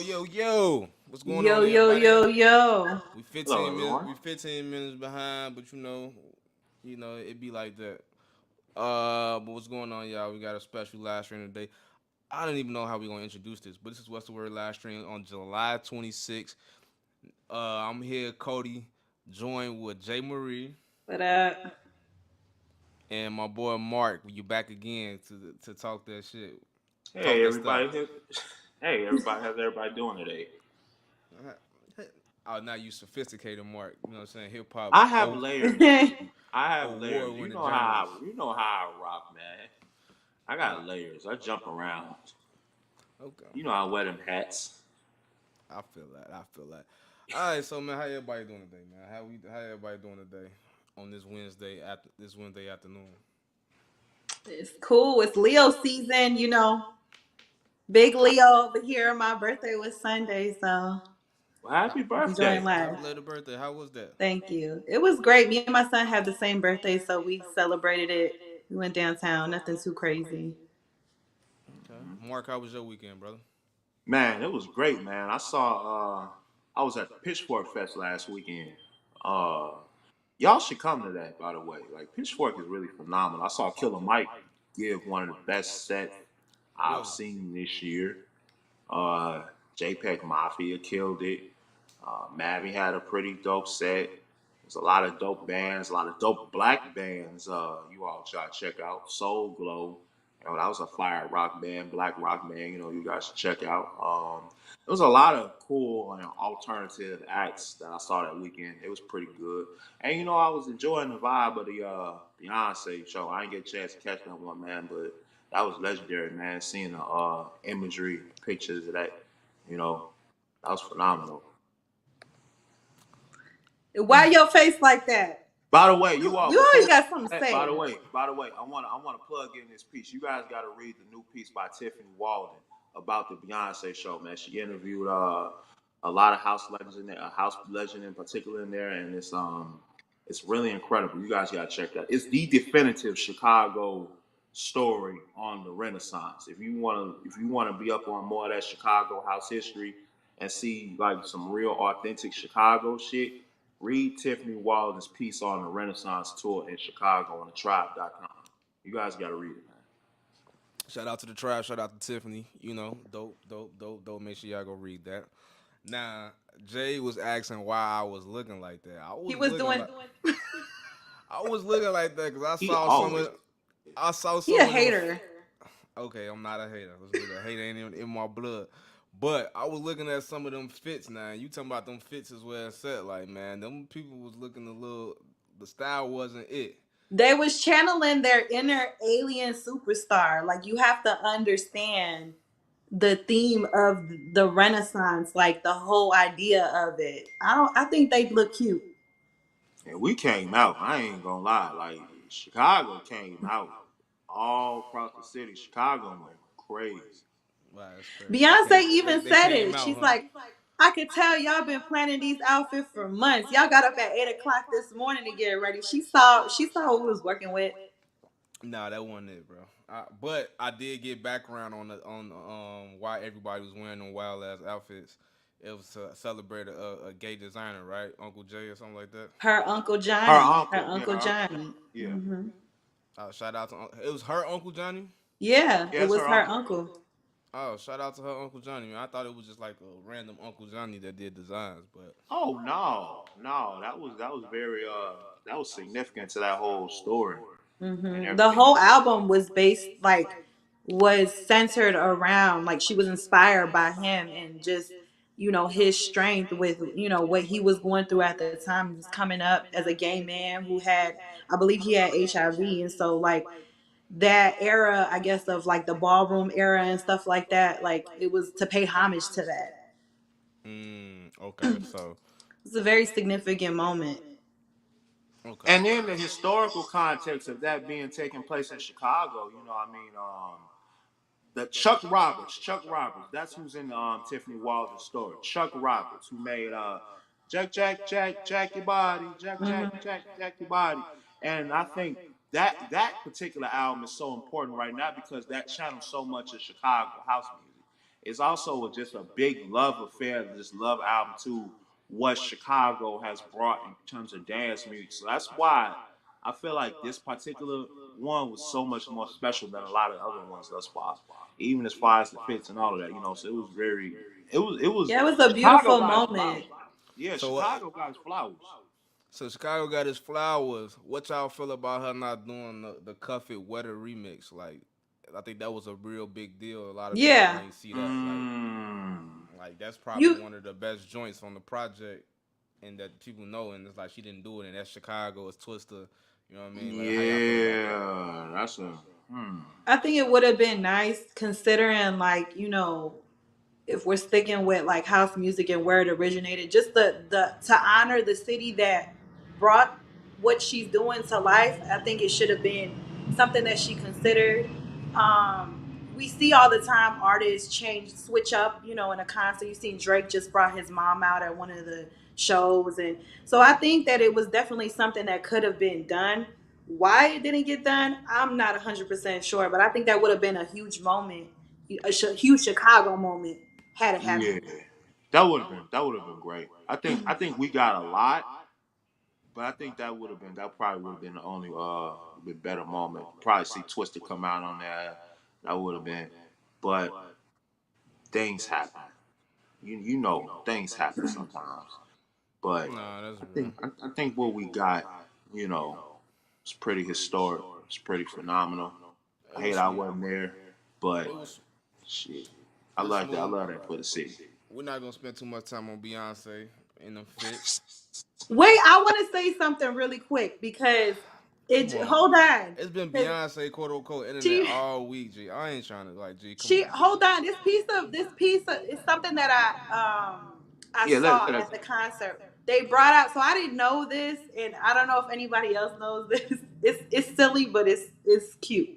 Yo. What's going Yo, on, yo, everybody? yo, yo. We Hello, 15 minutes. everyone. We 15 minutes behind, but it be like that. But what's going on, y'all? We got a special live stream today. I don't even know how we gonna introduce this, but this is What's the Word live stream on July 26th. I'm here, Cody, joined with Jay Marie What and my boy Mark. You back again to talk that shit, talk Hey, that stuff. everybody. Hey, everybody. How's everybody doing today? Oh, now you sophisticated, Mark. You know what I'm saying? Hip hop I have layers. up? I have layers. award You winning know how journalist. I rock, man. I Uh, got layers. I jump around. okay. You know I wear them hats. I feel that. I feel that. All right, so man, how everybody doing today, man? How everybody doing today on this Wednesday afternoon? It's cool. It's Leo season, Big Leo over here. My birthday was Sunday, so Well, happy enjoying birthday. Happy life. belated birthday. How was that? Thank you. It was great. Me and my son have the same birthday, so we celebrated it. We went downtown. Nothing too crazy. Okay. Mark, how was your weekend, brother? Man, it was great, man. I was at the Pitchfork Fest last weekend. Uh, y'all should come to that, by the way. Like Pitchfork is really phenomenal. I saw Killer Mike give one of the best sets I've Really? seen this year. Uh, JPEG Mafia killed it. Mavi had a pretty dope set. There's a lot of dope bands, a lot of dope black bands. You all should check out Soul Glow. That was a fire rock band, black rock band. You guys should check out. There was a lot of cool and alternative acts that I saw that weekend. It was pretty good, and I was enjoying the vibe of the Beyonce show. I didn't get a chance to catch that one, man, but that was legendary, man. Seeing the imagery, pictures of that, you know, that was phenomenal. Why your face like that? By the way, you You, all you always before. got something to By say. the way, I wanna plug in this piece. You guys got to read the new piece by Tiffany Walden about the Beyonce show, man. She interviewed a lot of house legends in there, a house legend in particular in there, and it's really incredible. You guys got to check that. It's the definitive Chicago story on the Renaissance. If you wanna be up on more of that Chicago house history and see like some real authentic Chicago shit, read Tiffany Walden's piece on the Renaissance tour in Chicago on the tribe.com. You guys got to read it, man. Shout out to the tribe. Shout out to Tiffany. Dope. Make sure y'all go read that. Now, Jay was asking why I was looking like that. He was doing. I was looking like that because He always. I saw He a some of them. hater. Okay, I'm not a hater. A hater ain't in my blood. But I was looking at some of them fits now. You talking about them fits as well set. Like, man, them people was looking a little. The style wasn't it. They was channeling their inner alien superstar. Like you have to understand the theme of the Renaissance, like the whole idea of it. I think they look cute. And we came out. I ain't gonna lie. Like Chicago came out all across the city. Chicago went crazy. Wow, that's crazy. Beyonce even They said came it. out, She's huh? like, I could tell y'all been planning these outfits for months. Y'all got up at 8 o'clock this morning to get ready. She saw what we was working with. Nah, that wasn't it, bro. But I did get background on why everybody was wearing them wild ass outfits. It was to celebrate a gay designer, right? Uncle Jay or something like that. Her Uncle Her Johnny. Her uncle, yeah, Uncle Johnny. yeah, Shout out to it was her Uncle Johnny. Yeah, yeah, it it's was her her uncle. uncle. Oh, shout out to her Uncle Johnny. Man, I thought it was just like a random Uncle Johnny that did designs, but Oh no, that was very that was significant to that whole story and The everything. whole album was based like was centered around like she was inspired by him and just his strength with what he was going through at the time. He was coming up as a gay man who had, I believe he had HIV, and so like that era, I guess, of like the ballroom era and stuff like that, like it was to pay homage to that. okay, so It's a very significant moment. okay, And then the historical context of that being taking place in Chicago, the Chuck Roberts, that's who's in Tiffany Walden's story. Chuck Roberts, who made Jack your body, Jack your body, and I think that particular album is so important right now because that channels so much of Chicago house music. it's also just a big love affair, this love album to what Chicago has brought in terms of dance music. So that's why I feel like this particular one was so much more special than a lot of other ones thus far, even as far as the fits and all of that. You know, so it was very, it was Yeah, it was a Chicago beautiful got his moment. flowers. Yeah, So Chicago got his flowers. so Chicago got his flowers. What y'all feel about her not doing the Cuff It Wetter remix? Like, I think that was a real big deal. A lot of people Yeah. ain't see that. Mm, Like that's probably You one of the best joints on the project, and that people know. And it's like she didn't do it, and that's Chicago. It's Twister. You know what I mean? Like, how y'all feel about that? yeah, that's a hmm. I think it would have been nice considering like, if we're sticking with like house music and where it originated, just the to honor the city that brought what she's doing to life. I think it should have been something that she considered. We see all the time artists change, switch up, in a concert. You seen Drake just brought his mom out at one of the shows, and so I think that it was definitely something that could have been done. Why it didn't get done, I'm not 100% sure, but I think that would have been a huge moment, huge Chicago moment had it Yeah, happened. that would have been great. I think we got a lot, but I think that probably would have been the only bit better moment. Probably see Twister come out on that. That would have been, but things happen. You know things happen sometimes. But Nah, that's I real. think I think what we got, you know, it's pretty historic. It's pretty phenomenal. I It hate was I smooth. wasn't there, but It was shit, I it's like that. I smooth. love that for the city. We're not gonna spend too much time on Beyonce in them fits. Wait, I want to say something really quick because Come it. on. Hold on, It's been because Beyonce quote unquote internet she all week, G. I ain't trying to like G, come she on, G. hold on. This piece of is something that I Yeah, saw let at the concert. They brought out, so I didn't know this, and I don't know if anybody else knows this. It's silly, but it's cute.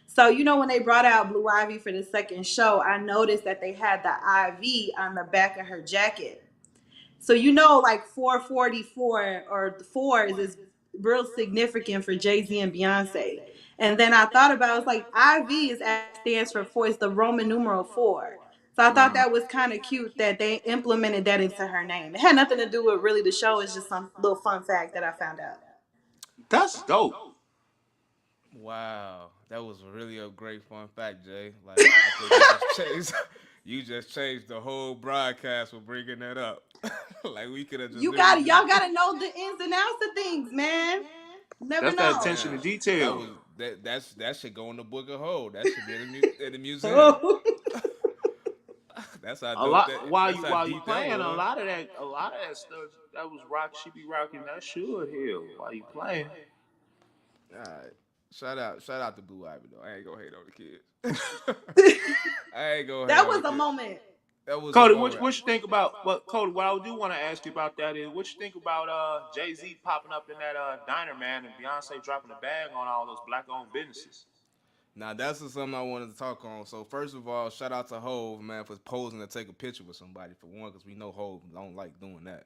So when they brought out Blue Ivy for the second show, I noticed that they had the IV on the back of her jacket. So like 444 or the fours is real significant for Jay-Z and Beyonce. And then I thought about it, was like IV is actually stands for four, it's the Roman numeral four. So I thought that was kind of cute that they implemented that into her name. It had nothing to do with really the show. It's just some little fun fact that I found out. that's dope. Wow, that was really a great fun fact, Jay. Like I think you just changed, you just changed the whole broadcast for bringing that up. Like we could have just literally just. Y'all gotta know the ins and outs of things, man. Never That's that know. attention to That detail. was that should go in the book of Hold. That should be in the museum. Oh. That's how A dope lot that. while That's you how while you deep that playing was. a lot of that stuff that was rock she be rocking that should heal while you playing. All right. Shout out to Blue Ivy though. I ain't gonna hate on the kids. I ain't gonna hate That on the was a kids. moment. That was a Cody, moment. what you think about what Cody? What I do want to ask you about that is what you think about Jay Z popping up in that diner man and Beyonce dropping a bag on all those black owned businesses. Now that's just something I wanted to talk on. So first of all, shout out to Hove man for posing to take a picture with somebody for one, because we know Hove don't like doing that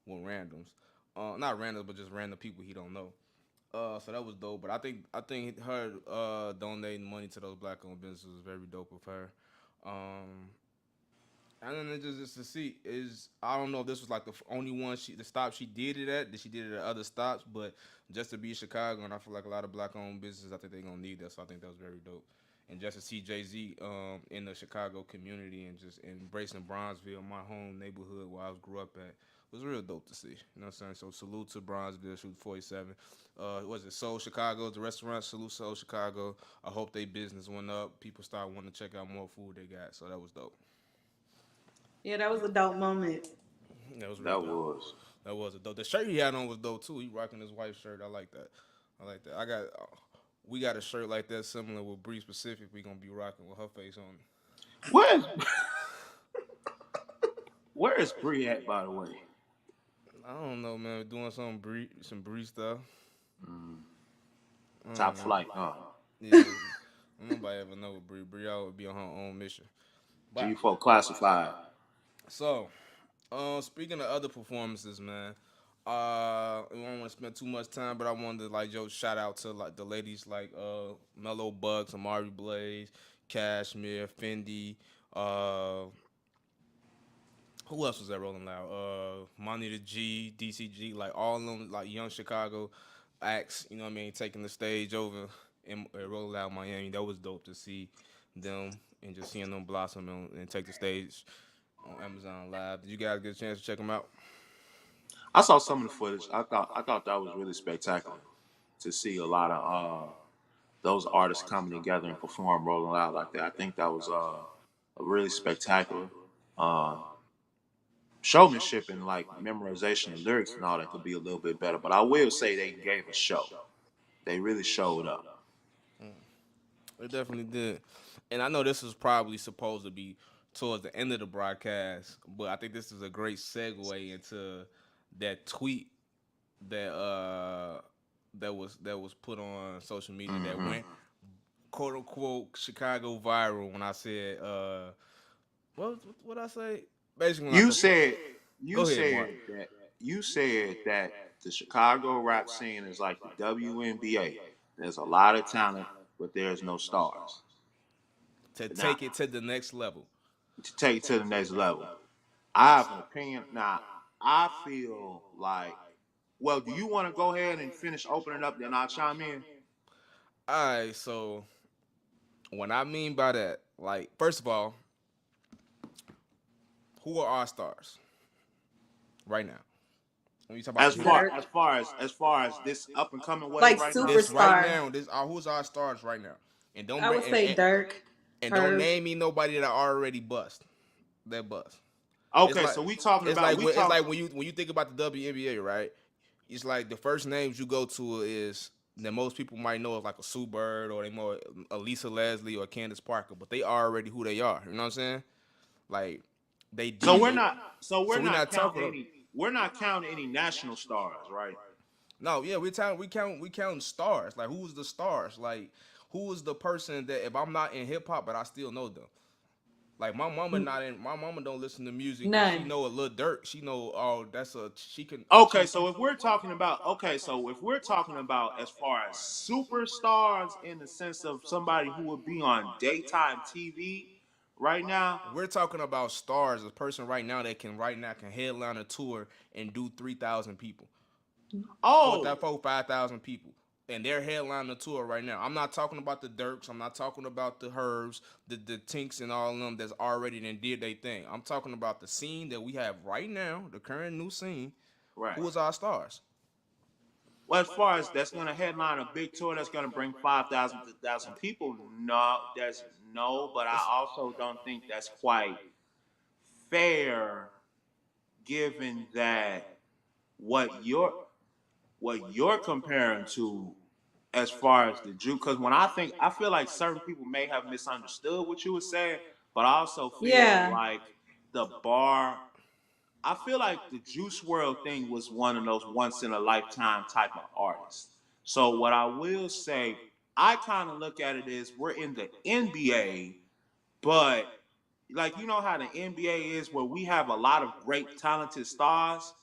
with randoms. Not randoms, but just random people he don't know. So that was dope. But I think her donating money to those black owned businesses is very dope of her. Um, and then just to see is I don't know if this was like the only one the stop she did it at. Did she did it at other stops? But just to be Chicago, and I feel like a lot of black owned businesses, I think they're gonna need that. So I think that was very dope. And just to see Jay Z in the Chicago community and just embracing Bronzeville, my home neighborhood where I grew up at, was real dope to see. You know what I'm saying? So salute to Bronzeville, shoot 47. Was it Soul Chicago, the restaurant? Salute Soul Chicago. I hope they business went up. People start wanting to check out more food they got. So that was dope. Yeah, that was a dope moment. That was real That dope. was. That was a dope. The shirt he had on was dope too. He rocking his white shirt. I like that. I like that. We got a shirt like that similar with Bree Specific. We gonna be rocking with her face on it. Where's where is Bree at by the way? I don't know, man. We're doing some Bree stuff. Mm, I don't top know. flight, huh? Yeah, nobody ever know what Bree. Bree always be on her own mission. But G4 classified. so, speaking of other performances, man, I don't want to spend too much time, but I wanted to like shout out to like the ladies like Mellow Bucks, Amari Blaze, Cashmere, Fendi. Uh, who else was that rolling loud? Money the G, DCG, like all of them, like young Chicago acts. You know what I mean? Taking the stage over in rolling out Miami. That was dope to see them and just seeing them blossom and take the stage on Amazon Live. Did you guys get a chance to check them out? I saw some of the footage. I thought that was really spectacular to see a lot of those artists coming together and perform rolling out like that. I think that was a really spectacular uh, showmanship and like memorization of lyrics and all that could be a little bit better. But I will say they gave a show. They really showed up. It definitely did. And I know this was probably supposed to be towards the end of the broadcast, but I think this is a great segue into that tweet that that was put on social media that Hmm. went quote unquote Chicago viral when I said what I say? Basically when I You compare. said you Go ahead, Mark. said that you said that the Chicago rap scene is like the WNBA. There's a lot of talent, but there's no stars. To Now, take it to the next level. to take it to the next level, I have an opinion. Now, I feel like, well, do you want to go ahead and finish opening up, then I'll chime in? Alright, so what I mean by that, like, first of all, who are our stars right now? When you talk about the As hip far Dirk, as far as as far as this up and coming wave like right now, this right superstar. now, this who's our stars right now, and don't I bring would say Dirk, and don't Herb. name me nobody that already bust. That bust. It's okay. like So we talking it's about like we when- it's talk. like when you think about the WNBA, right? It's like the first names you go to is that most people might know is like a Sue Bird or they more Elisa Leslie or Candace Parker, but they already who they are. You know what I'm saying? Like they So did we're they. not. So we're So we're not not counting talking. any. We're not counting any national stars, right? No, yeah, we count stars. Like who's the stars? Like who is the person that if I'm not in hip hop but I still know them? Like my mama don't listen to music, but she None. know a little dirt. She know oh that's a she can Okay, she so if we're talking about as far as superstars in the sense of somebody who would be on daytime TV right now, we're talking about stars, a person right now that can right now can headline a tour and do 3,000 people, oh, 5,000 people, and they're headlining the tour right now. I'm not talking about the Dirks. I'm not talking about the Herbs, the Tinks, and all of them that's already done did their thing. I'm talking about the scene that we have right now, the current new scene. right. Who is our stars? Well, as far as that's going to headline a big tour that's going to bring 5,000 to 1,000 people, no, that's no, but I also don't think that's quite fair given that what you're what you're comparing to as far as the Jew, because when I feel like certain people may have misunderstood what you were saying, but I also feel Yeah. like the bar, I feel like the Juice World thing was one of those once in a lifetime type of artists. So what I will say, I kind of look at it as we're in the NBA, but like you know how the NBA is where we have a lot of great talented stars,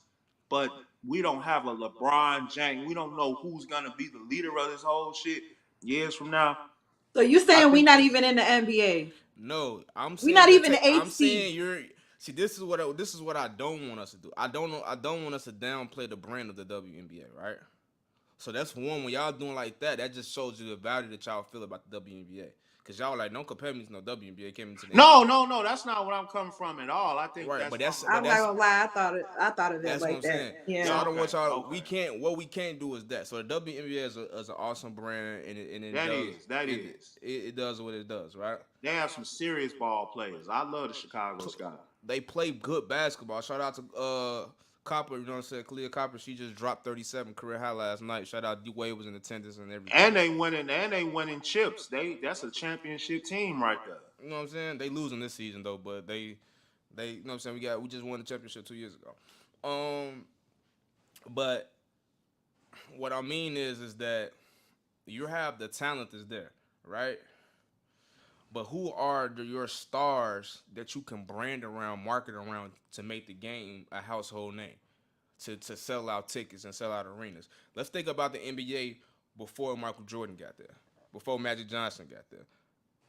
but we don't have a LeBron James. We don't know who's gonna be the leader of this whole shit years from now. So you I saying we think not even in the NBA? No, I'm We saying not you're. even the I'm eighth seed. saying you're. See, this is what I don't want us to do. I don't want us to downplay the brand of the WNBA, right? So that's one when y'all doing like that. That just shows you the value that y'all feel about the WNBA. Cause y'all like don't compare me to no WNBA. Came into the no, NBA, no, no. That's not what I'm coming from at all. I think right? that's But from that's a but I'm not that's gonna lie. I thought of it That's what like I'm that. saying. So Yeah. I don't okay, want y'all. We okay. can't. What we can't do is that. So the WNBA is an awesome brand, and it That does is, that is. it does what it does, right? They have some serious ball players. I love the Chicago Sky. They play good basketball. Shout out to Copper. You know what I'm saying? Clea Copper. She just dropped 37 career high last night. Shout out D Wade was in attendance and everything. And they winning chips. That's a championship team right there. You know what I'm saying? They losing this season though, but they you know what I'm saying. We just won the championship 2 years ago. But what I mean is that you have the talent is there, right? But who are your stars that you can brand around, market around to make the game a household name, to sell out tickets and sell out arenas? Let's think about the NBA before Michael Jordan got there, before Magic Johnson got there.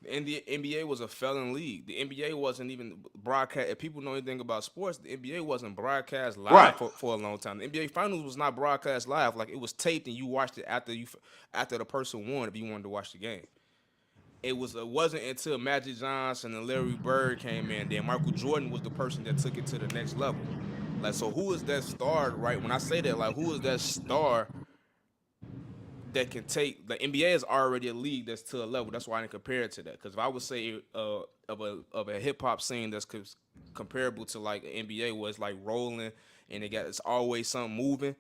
The NBA was a felon league. The NBA wasn't even broadcast. If people know anything about sports, the NBA wasn't broadcast live Right. for a long time. The NBA Finals was not broadcast live. Like it was taped and you watched it after the person won. If you wanted to watch the game, it wasn't until Magic Johnson and Larry Bird came in. Then Michael Jordan was the person that took it to the next level. Like so, who is that star? Right when I say that, like who is that star that can take the NBA is already a league that's to a level. That's why I didn't compare it to that. Because if I would say of a hip hop scene that's comparable to like the NBA, where it's like rolling and it's always something moving.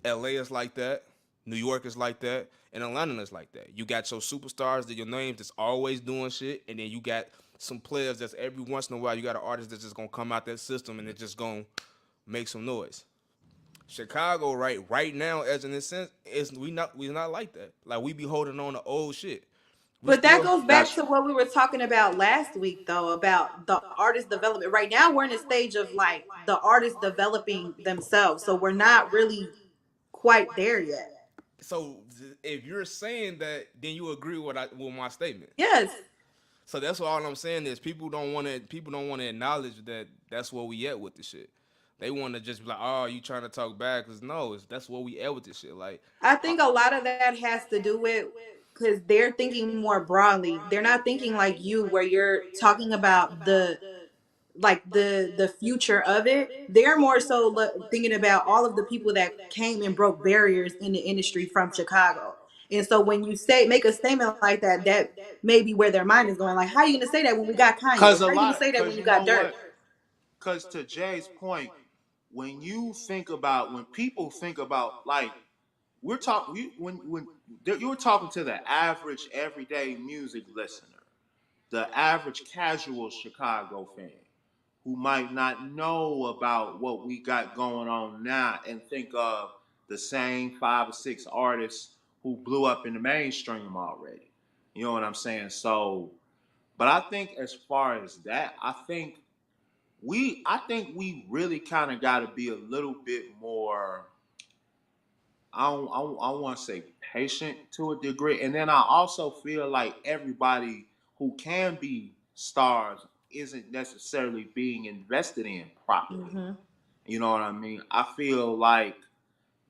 LA is like that. New York is like that, and Atlanta is like that. You got your superstars that your names that's always doing shit, and then you got some players that's every once in a while you got an artist that's just gonna come out that system and it's just gonna make some noise. Chicago right now, as in this sense, is we not like that. Like we be holding on to old shit. We But that still goes back Gotcha. to what we were talking about last week, though, about the artist development. Right now, we're in a stage of like the artists developing themselves. So we're not really quite there yet. so if you're saying that, then you agree with my statement. Yes. So that's all I'm saying is people don't want to acknowledge that that's where we at with the shit. They want to just be like, oh, you trying to talk back? Cause no, that's where we at with this shit. Like, I uh, think a lot of that has to do with because they're thinking more broadly. They're not thinking like you, where you're talking about the future of it. They're more so thinking about all of the people that came and broke barriers in the industry from Chicago. And so when you say make a statement like that, that may be where their mind is going. Like, how are you gonna say that when we got Kanye? Cause How a are you gonna lot, say that when cause you you know got Dirk? what? Cause to Jay's point, when you think about when people think about like we're talking when you're talking to the average everyday music listener, the average casual Chicago fan who might not know about what we got going on now and think of the same 5 or 6 artists who blew up in the mainstream already. You know what I'm saying? So, but I think as far as that, I think we really kind of got to be a little bit more. I want to say patient to a degree, and then I also feel like everybody who can be stars isn't necessarily being invested in properly. Mm-hmm. You know what I mean? I feel like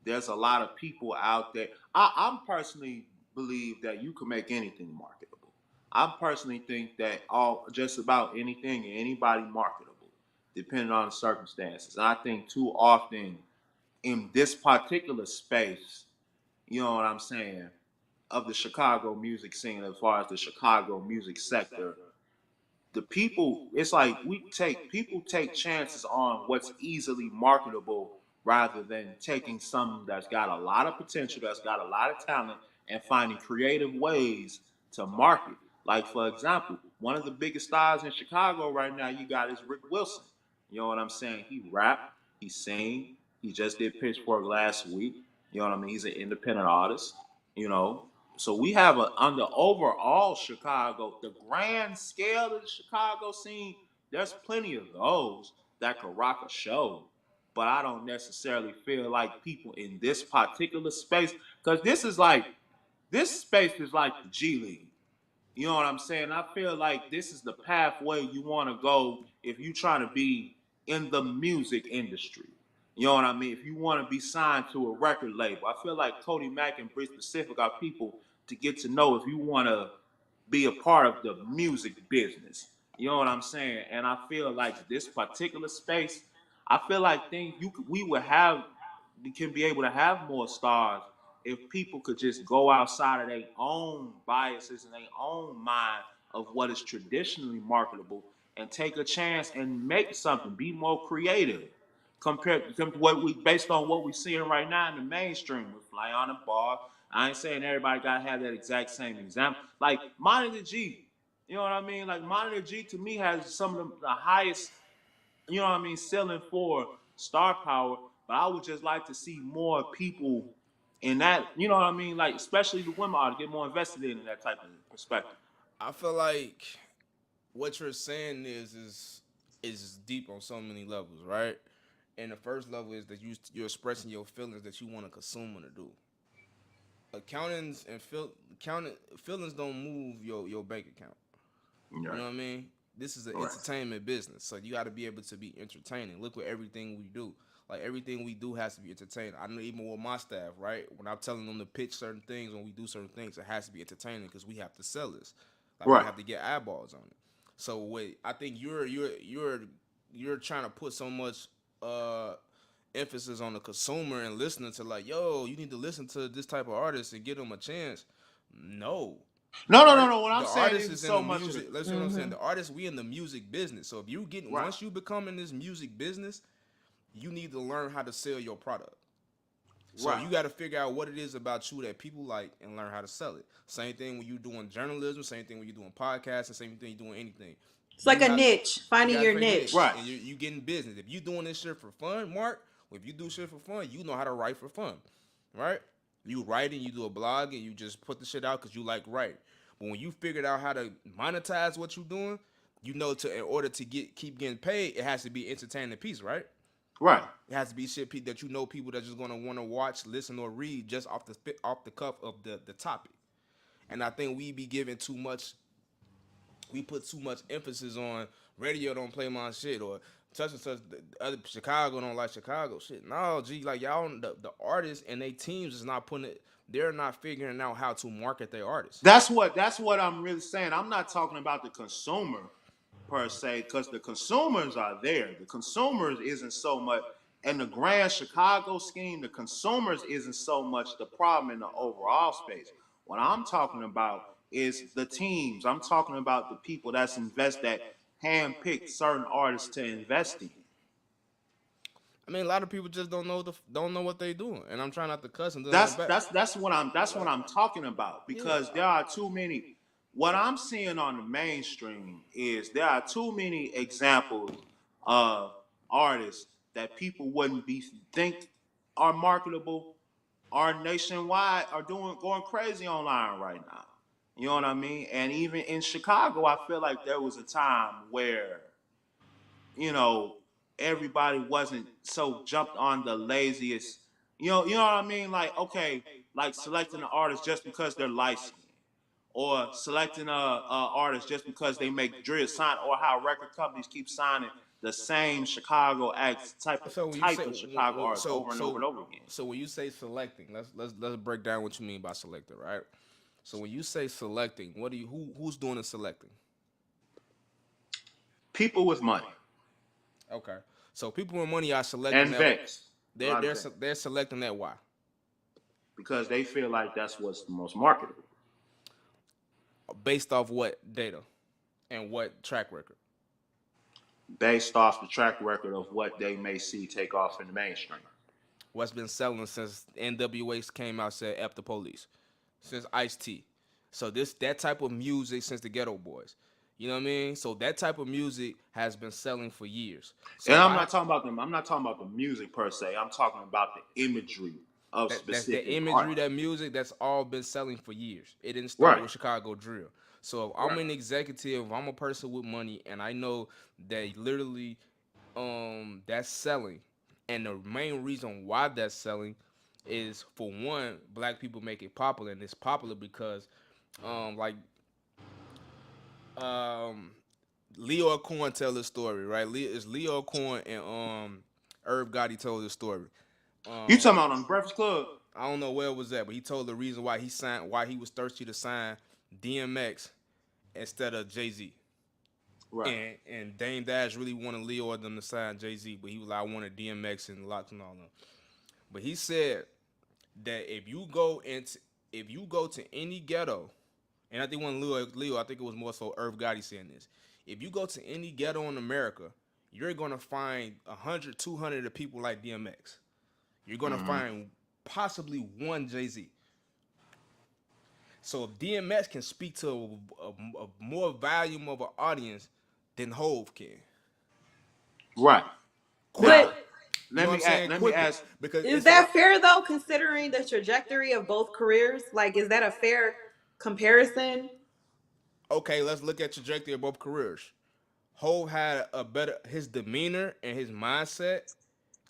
there's a lot of people out there. I'm personally believe that you can make anything marketable. I personally think that all just about anything and anybody marketable, depending on the circumstances. And I think too often in this particular space, you know what I'm saying, of the Chicago music scene as far as the Chicago music sector, the people, it's like people take chances on what's easily marketable rather than taking something that's got a lot of potential, that's got a lot of talent, and finding creative ways to market. Like for example, one of the biggest stars in Chicago right now you got is Rick Wilson. You know what I'm saying? He rap, he sing, he just did Pitchfork last week. You know what I mean? He's an independent artist. You know, so we have a on the overall Chicago, the grand scale of the Chicago scene. There's plenty of those that could rock a show, but I don't necessarily feel like people in this particular space, because this space is like the G League. You know what I'm saying? I feel like this is the pathway you want to go if you're trying to be in the music industry. You know what I mean? If you want to be signed to a record label, I feel like Cody Mack and Bree Specific are people to get to know if you want to be a part of the music business. You know what I'm saying? And I feel like this particular space, I feel like we would have we can be able to have more stars if people could just go outside of their own biases and their own mind of what is traditionally marketable and take a chance and make something, be more creative compared to what we based on what we're seeing right now in the mainstream with Fly on the Bar. I ain't saying everybody gotta have that exact same example. Like Monitor G, you know what I mean? Like Monitor G to me has some of the highest, you know what I mean, selling for star power. But I would just like to see more people in that, you know what I mean? Like especially the women are to get more invested in that type of perspective. I feel like what you're saying is deep on so many levels, right? And the first level is that you're expressing your feelings that you want to consume and to do. Accountants and feelings don't move your bank account. You Right. know what I mean? This is an Right. entertainment business, so you got to be able to be entertaining. Look at everything we do. Like everything we do has to be entertaining. I know even with my staff, right? When I'm telling them to pitch certain things, when we do certain things, it has to be entertaining because we have to sell this. Like we Right. have to get eyeballs on it. So wait, I think you're trying to put so much uh emphasis on the consumer and listening to like, yo, you need to listen to this type of artist and give them a chance. No, No, no, no, art no. What I'm the saying artist isn't is in the so much of the music. Let's see what I'm saying. Hmm. The artist, we in the music business. So if you getting right, once you become in this music business, you need to learn how to sell your product. So right, you got to figure out what it is about you that people like and learn how to sell it. Same thing when you doing journalism. Same thing when you doing podcasts. And same thing you doing anything. It's like You a have niche, you finding got to your find niche. niche, right, and you getting business. If you doing this shit for fun, Mark, if you do shit for fun, you know how to write for fun, right? You write and you do a blog and you just put the shit out because you like write. But when you figured out how to monetize what you doing, you know to in order to keep getting paid, it has to be entertaining piece, right? right. It has to be shit that you know people that just gonna want to watch, listen, or read just off the cuff of the topic. And I think we be giving too much. We put too much emphasis on radio don't play my shit or such and such. The other Chicago don't like Chicago shit. No, G, like y'all, the artists and they teams is not putting it. They're not figuring out how to market their artists. That's what I'm really saying. I'm not talking about the consumer per se, because the consumers are there. The consumers isn't so much in the grand Chicago scheme. The consumers isn't so much the problem in the overall space. What I'm talking about is the teams. I'm talking about the people that handpick certain artists to invest in. I mean, a lot of people just don't know what they doing, and I'm trying not to cuss and do nothing That's back. that's that's what I'm talking about, Yeah. because there are too many. What I'm seeing on the mainstream is there are too many examples of artists that people wouldn't be think are marketable, are nationwide, are doing going crazy online right now. You know what I mean? And even in Chicago, I feel like there was a time where, you know, everybody wasn't so jumped on the laziest. You know what I mean? Like, okay, like selecting an artist just because they're light skinned, or selecting a artist just because they make drill sign, or how record companies keep signing the same Chicago acts, type of So when you type say of Chicago artists so over and over so and over again. so when you say selecting, let's break down what you mean by selecting, right? So when you say selecting, what do you who's doing the selecting? People with money Okay. So people with money are selecting and that. vets, a lot of vets, They're selecting that why? because they feel like that's what's the most marketable, Based off what data and what track record? based off the track record of what they may see take off in the mainstream. What's been selling since NWA came out said F the police, since Ice T. So that type of music since the Ghetto Boys. You know what I mean? So that type of music has been selling for years. So And I'm why not talking about them. I'm not talking about the music per se. I'm talking about the imagery of that's the specific imagery, artists. that music that's all been selling for years. It didn't start Right. with Chicago drill. So if I'm Right. an executive, if I'm a person with money and I know that literally that's selling, and the main reason why that's selling is for one, black people make it popular, and it's popular because like um Leo Cohen tell this story, right? It's Leo Cohen and Irv Gotti told this story. You Um talking about on the Breakfast Club? I don't know where it was at, but he told the reason why he was thirsty to sign DMX instead of Jay Z. Right. And Dame Dash really wanted Leo or them to sign Jay Z, but he was like, I wanted DMX and Locks and all them. But he said that if you go to any ghetto, and I think when Leo, I think it was more so Irv Gotti saying this. If you go to any ghetto in America, you're gonna find 100, 200 of people like DMX. You're gonna Mm-hmm. find possibly one Jay Z. So if DMX can speak to a more volume of an audience than Hove can, Right. quicker. Now, But You know let what I'm me ask. saying? Let me Quicker ask. because is it's a that lot. fair though, considering the trajectory of both careers? Like, is that a fair comparison? Okay, let's look at trajectory of both careers. Hove had a better his demeanor and his mindset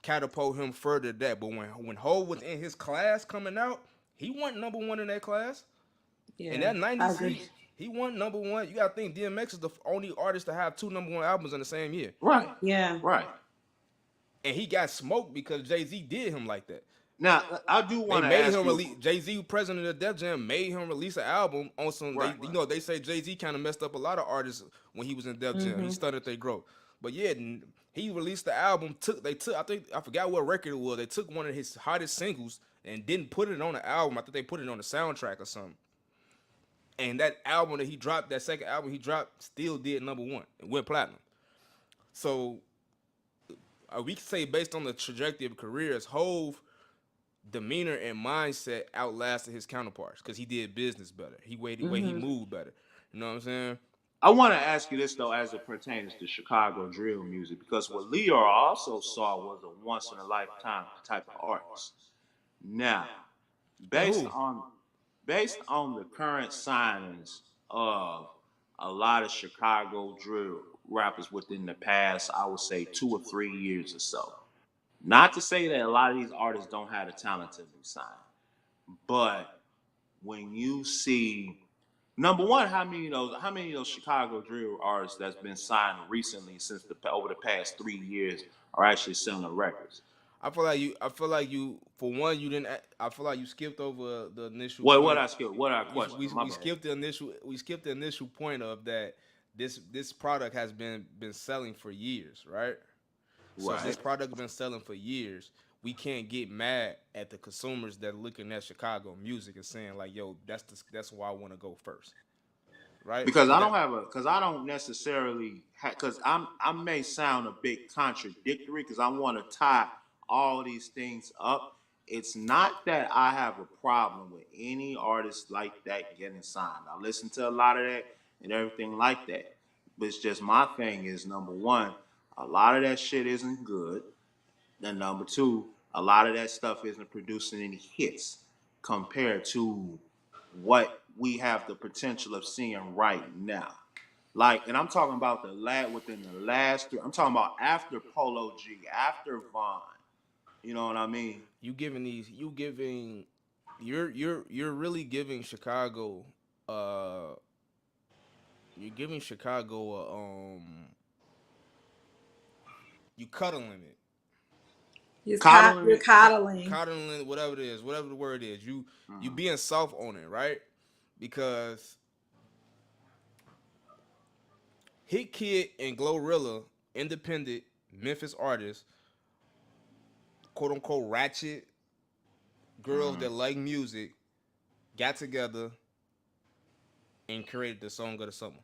catapult him further than that. But when Hove was in his class coming out, he wasn't number one in that class. In Yeah, that I '90s, agree. He won number one. You gotta think DMX is the only artist to have two number one albums in the same year, Right. Yeah. Right. and he got smoked because Jay Z did him like that. Now, I do They want to made ask him you. release. Jay Z, president of Def Jam, made him release an album on some. Right. They say Jay Z kind of messed up a lot of artists when he was in Def Jam. He Mhm. stunted their growth. But yeah, he released the album. I think I forgot what record it was. They took one of his hottest singles and didn't put it on the album. I think they put it on the soundtrack or something. And that album that he dropped, that second album he dropped, still did number one. It went platinum. So we can say based on the trajectory of careers, Hove demeanor and mindset outlasted his counterparts because he did business better. He way he Mhm. moved better. You know what I'm saying? I want to ask you this though, as it pertains to Chicago drill music, because what Leo also saw was a once in a lifetime type of artist. Now, Like based who? on based on the current signings of a lot of Chicago drill rappers within the past, I would say 2 or 3 years or so. Not to say that a lot of these artists don't have the talent to be signed, but when you see number one, how many of those Chicago drill artists that's been signed recently since over the past 3 years are actually selling records? I feel like you. For one, you didn't. I feel like you skipped over the initial What point. I skill? What I question? My We bad. skipped the initial. We skipped the initial point of that. This product has been selling for years, right? So if this Right. product has been selling for years, we can't get mad at the consumers that are looking at Chicago music and saying like, "Yo, that's why I want to go first," right? Because Because I don't that have a because I don't necessarily because I may sound a bit contradictory because I want to tie all these things up. It's not that I have a problem with any artist like that getting signed. I listen to a lot of that and everything like that. But it's just my thing is number one, a lot of that shit isn't good. And number two, a lot of that stuff isn't producing any hits compared to what we have the potential of seeing right now. Like, and I'm talking about the last within the last three. I'm talking about after Polo G, after Vaughn. You know what I mean? you giving these you giving you're really giving Chicago uh you're giving Chicago you cuddling it. Coddling You're it. coddling. Coddling whatever it is, whatever the word is. You Mhm. being soft on it, right? Because Hit Kid and Glorilla, independent Memphis artists, quote unquote ratchet girls Mhm. that like music, got together and created the song of the summer.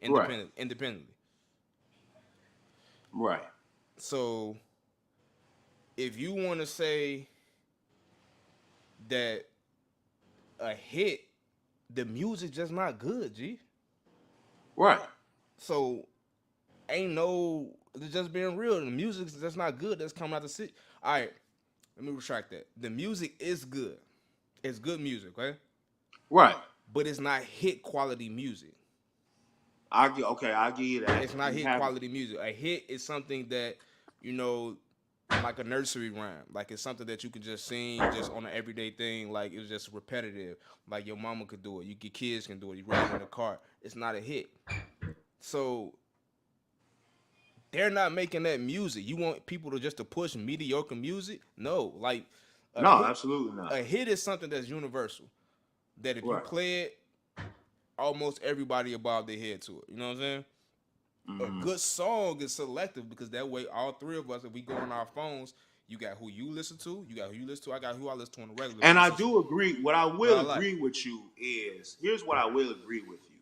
Right. Independently. Right. So if you want to say that a hit, the music just not good, G. Right. So ain't no it's just being real. The music's just not good. That's coming out the city. All right, let me retract that. The music is good. It's good music, right? Right. But it's not hit quality music. I'll give you that. It's not You hit have quality music. A hit is something that you know, like a nursery rhyme. Like it's something that you could just sing just on an everyday thing. Like it was just repetitive. Like your mama could do it. Your kids can do it. You ride in the car. It's not a hit. So they're not making that music. You want people to just to push mediocre music? No, like a no, hit. absolutely not. A hit is something that's universal. That if you Right. play it, almost everybody above their head to it. You know what I'm saying? A Hmm. good song is selective because that way all three of us, if we go on our phones, you got who you listen to, you got who you listen to, I got who I listen to on a regular And I basis. do agree. What I What will I like. agree with you is here's what I will agree with you.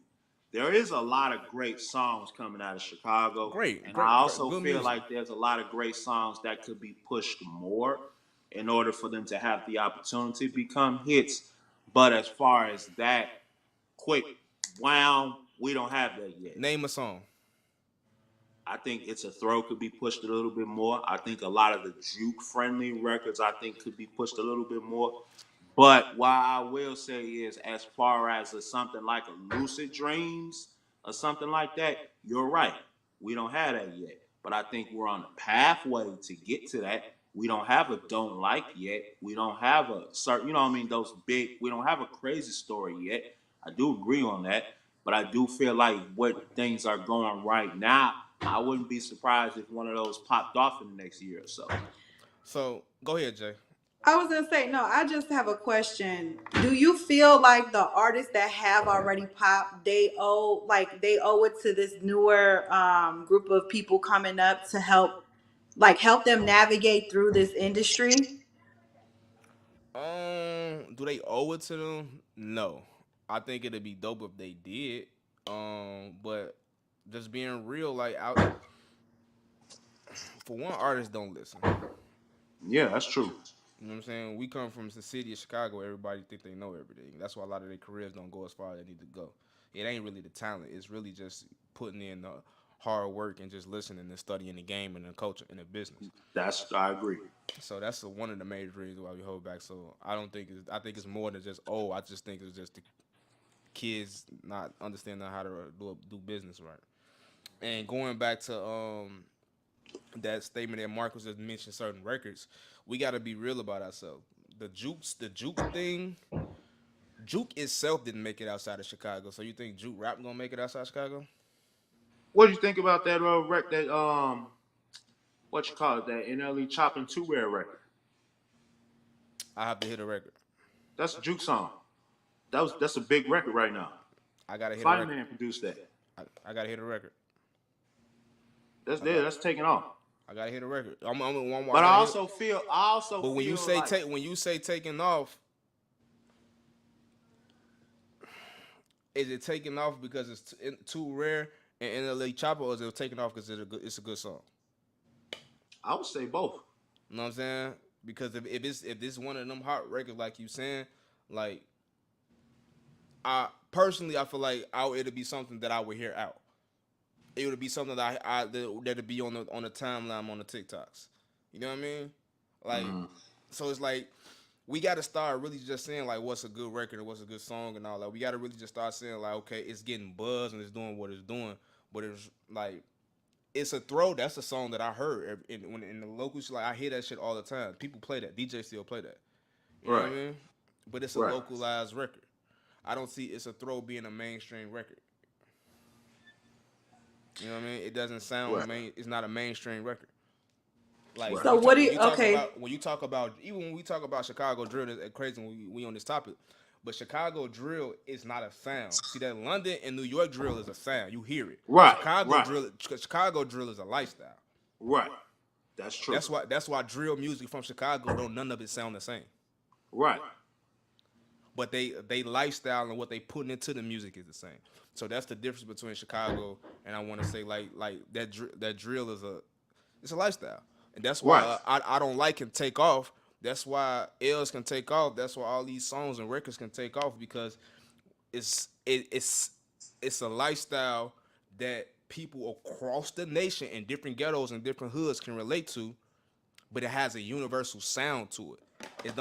There is a lot of great songs coming out of Chicago, and I also Good feel music. like there's a lot of great songs that could be pushed more in order for them to have the opportunity to become hits. But as far as that quick, wow, we don't have that yet. Name a song. I think It's a Throw could be pushed a little bit more. I think a lot of the juke friendly records I think could be pushed a little bit more. But what I will say is, as far as something like a Lucid Dreams or something like that, you're right. We don't have that yet. But I think we're on a pathway to get to that. We don't have a Don't Like yet. We don't have a certain, those big, we don't have a Crazy Story yet. I do agree on that. But I do feel like what things are going right now, I wouldn't be surprised if one of those popped off in the next year or so. So go ahead, Jay. I was gonna say no. I just have a question. Do you feel like the artists that have already popped, they owe it to this newer group of people coming up to help them navigate through this industry? Do they owe it to them? No. I think it'd be dope if they did. But just being real, like out for one, artists don't listen. Yeah, that's true. You know what I'm saying? We come from the city of Chicago. Everybody think they know everything. That's why a lot of their careers don't go as far as they need to go. It ain't really the talent. It's really just putting in the hard work and just listening and studying the game and the culture and the business. I agree. So that's one of the major reasons why we hold back. So I don't think I think it's more than just I just think it's just the kids not understanding how to do business right. And going back to that statement that Marcus just mentioned certain records, we got to be real about ourselves. The juke thing, juke itself didn't make it outside of Chicago. So you think juke rap gonna make it outside Chicago? What do you think about that what you call it, that NLE Chopping Two Rare record? I have to hit a record. That's a juke song. That's a big record right now. I gotta hit a record. Fireman produced that. I gotta hit a record. That's I there. got That's taking off. I gotta hit a record. I'm one more. But I gotta hit. I also But when you feel say like when you say taking off, is it taking off because it's too rare and NLA Chopper, or is it taking off because it's a good song? I would say both. You know what I'm saying? Because if this one of them hot records like you saying, like I personally I feel like it'd be something that I would hear out. It would be something that'd be on the timeline on the TikToks. You know what I mean? Like, Mm-hmm. so it's like we got to start really just saying like what's a good record and what's a good song and all that. We got to really just start saying like, okay, it's getting buzz and it's doing what it's doing, but it's like it's a throw. That's a song that I heard when in the locals. Like I hear that shit all the time. People play that. DJ still play that. You know what I Right. mean? But it's a Right. localized record. I don't see it's a throw being a mainstream record. You know what I mean? It doesn't sound Right. main. It's not a mainstream record. Like Right. So what do when you? you talk Okay, about even when we talk about Chicago drill, it's crazy when we on this topic. But Chicago drill is not a sound. See that London and New York drill is a sound. You hear it. Right. Right. Chicago drill is a lifestyle. Right. That's true. That's why drill music from Chicago don't none of it sound the same. Right. But they lifestyle and what they putting into the music is the same. So that's the difference between Chicago and I want to say like that drill is it's a lifestyle, and that's why Right. I don't like can take off. That's why L's can take off. That's why all these songs and records can take off because it's a lifestyle that people across the nation in different ghettos and different hoods can relate to, but it has a universal sound to it.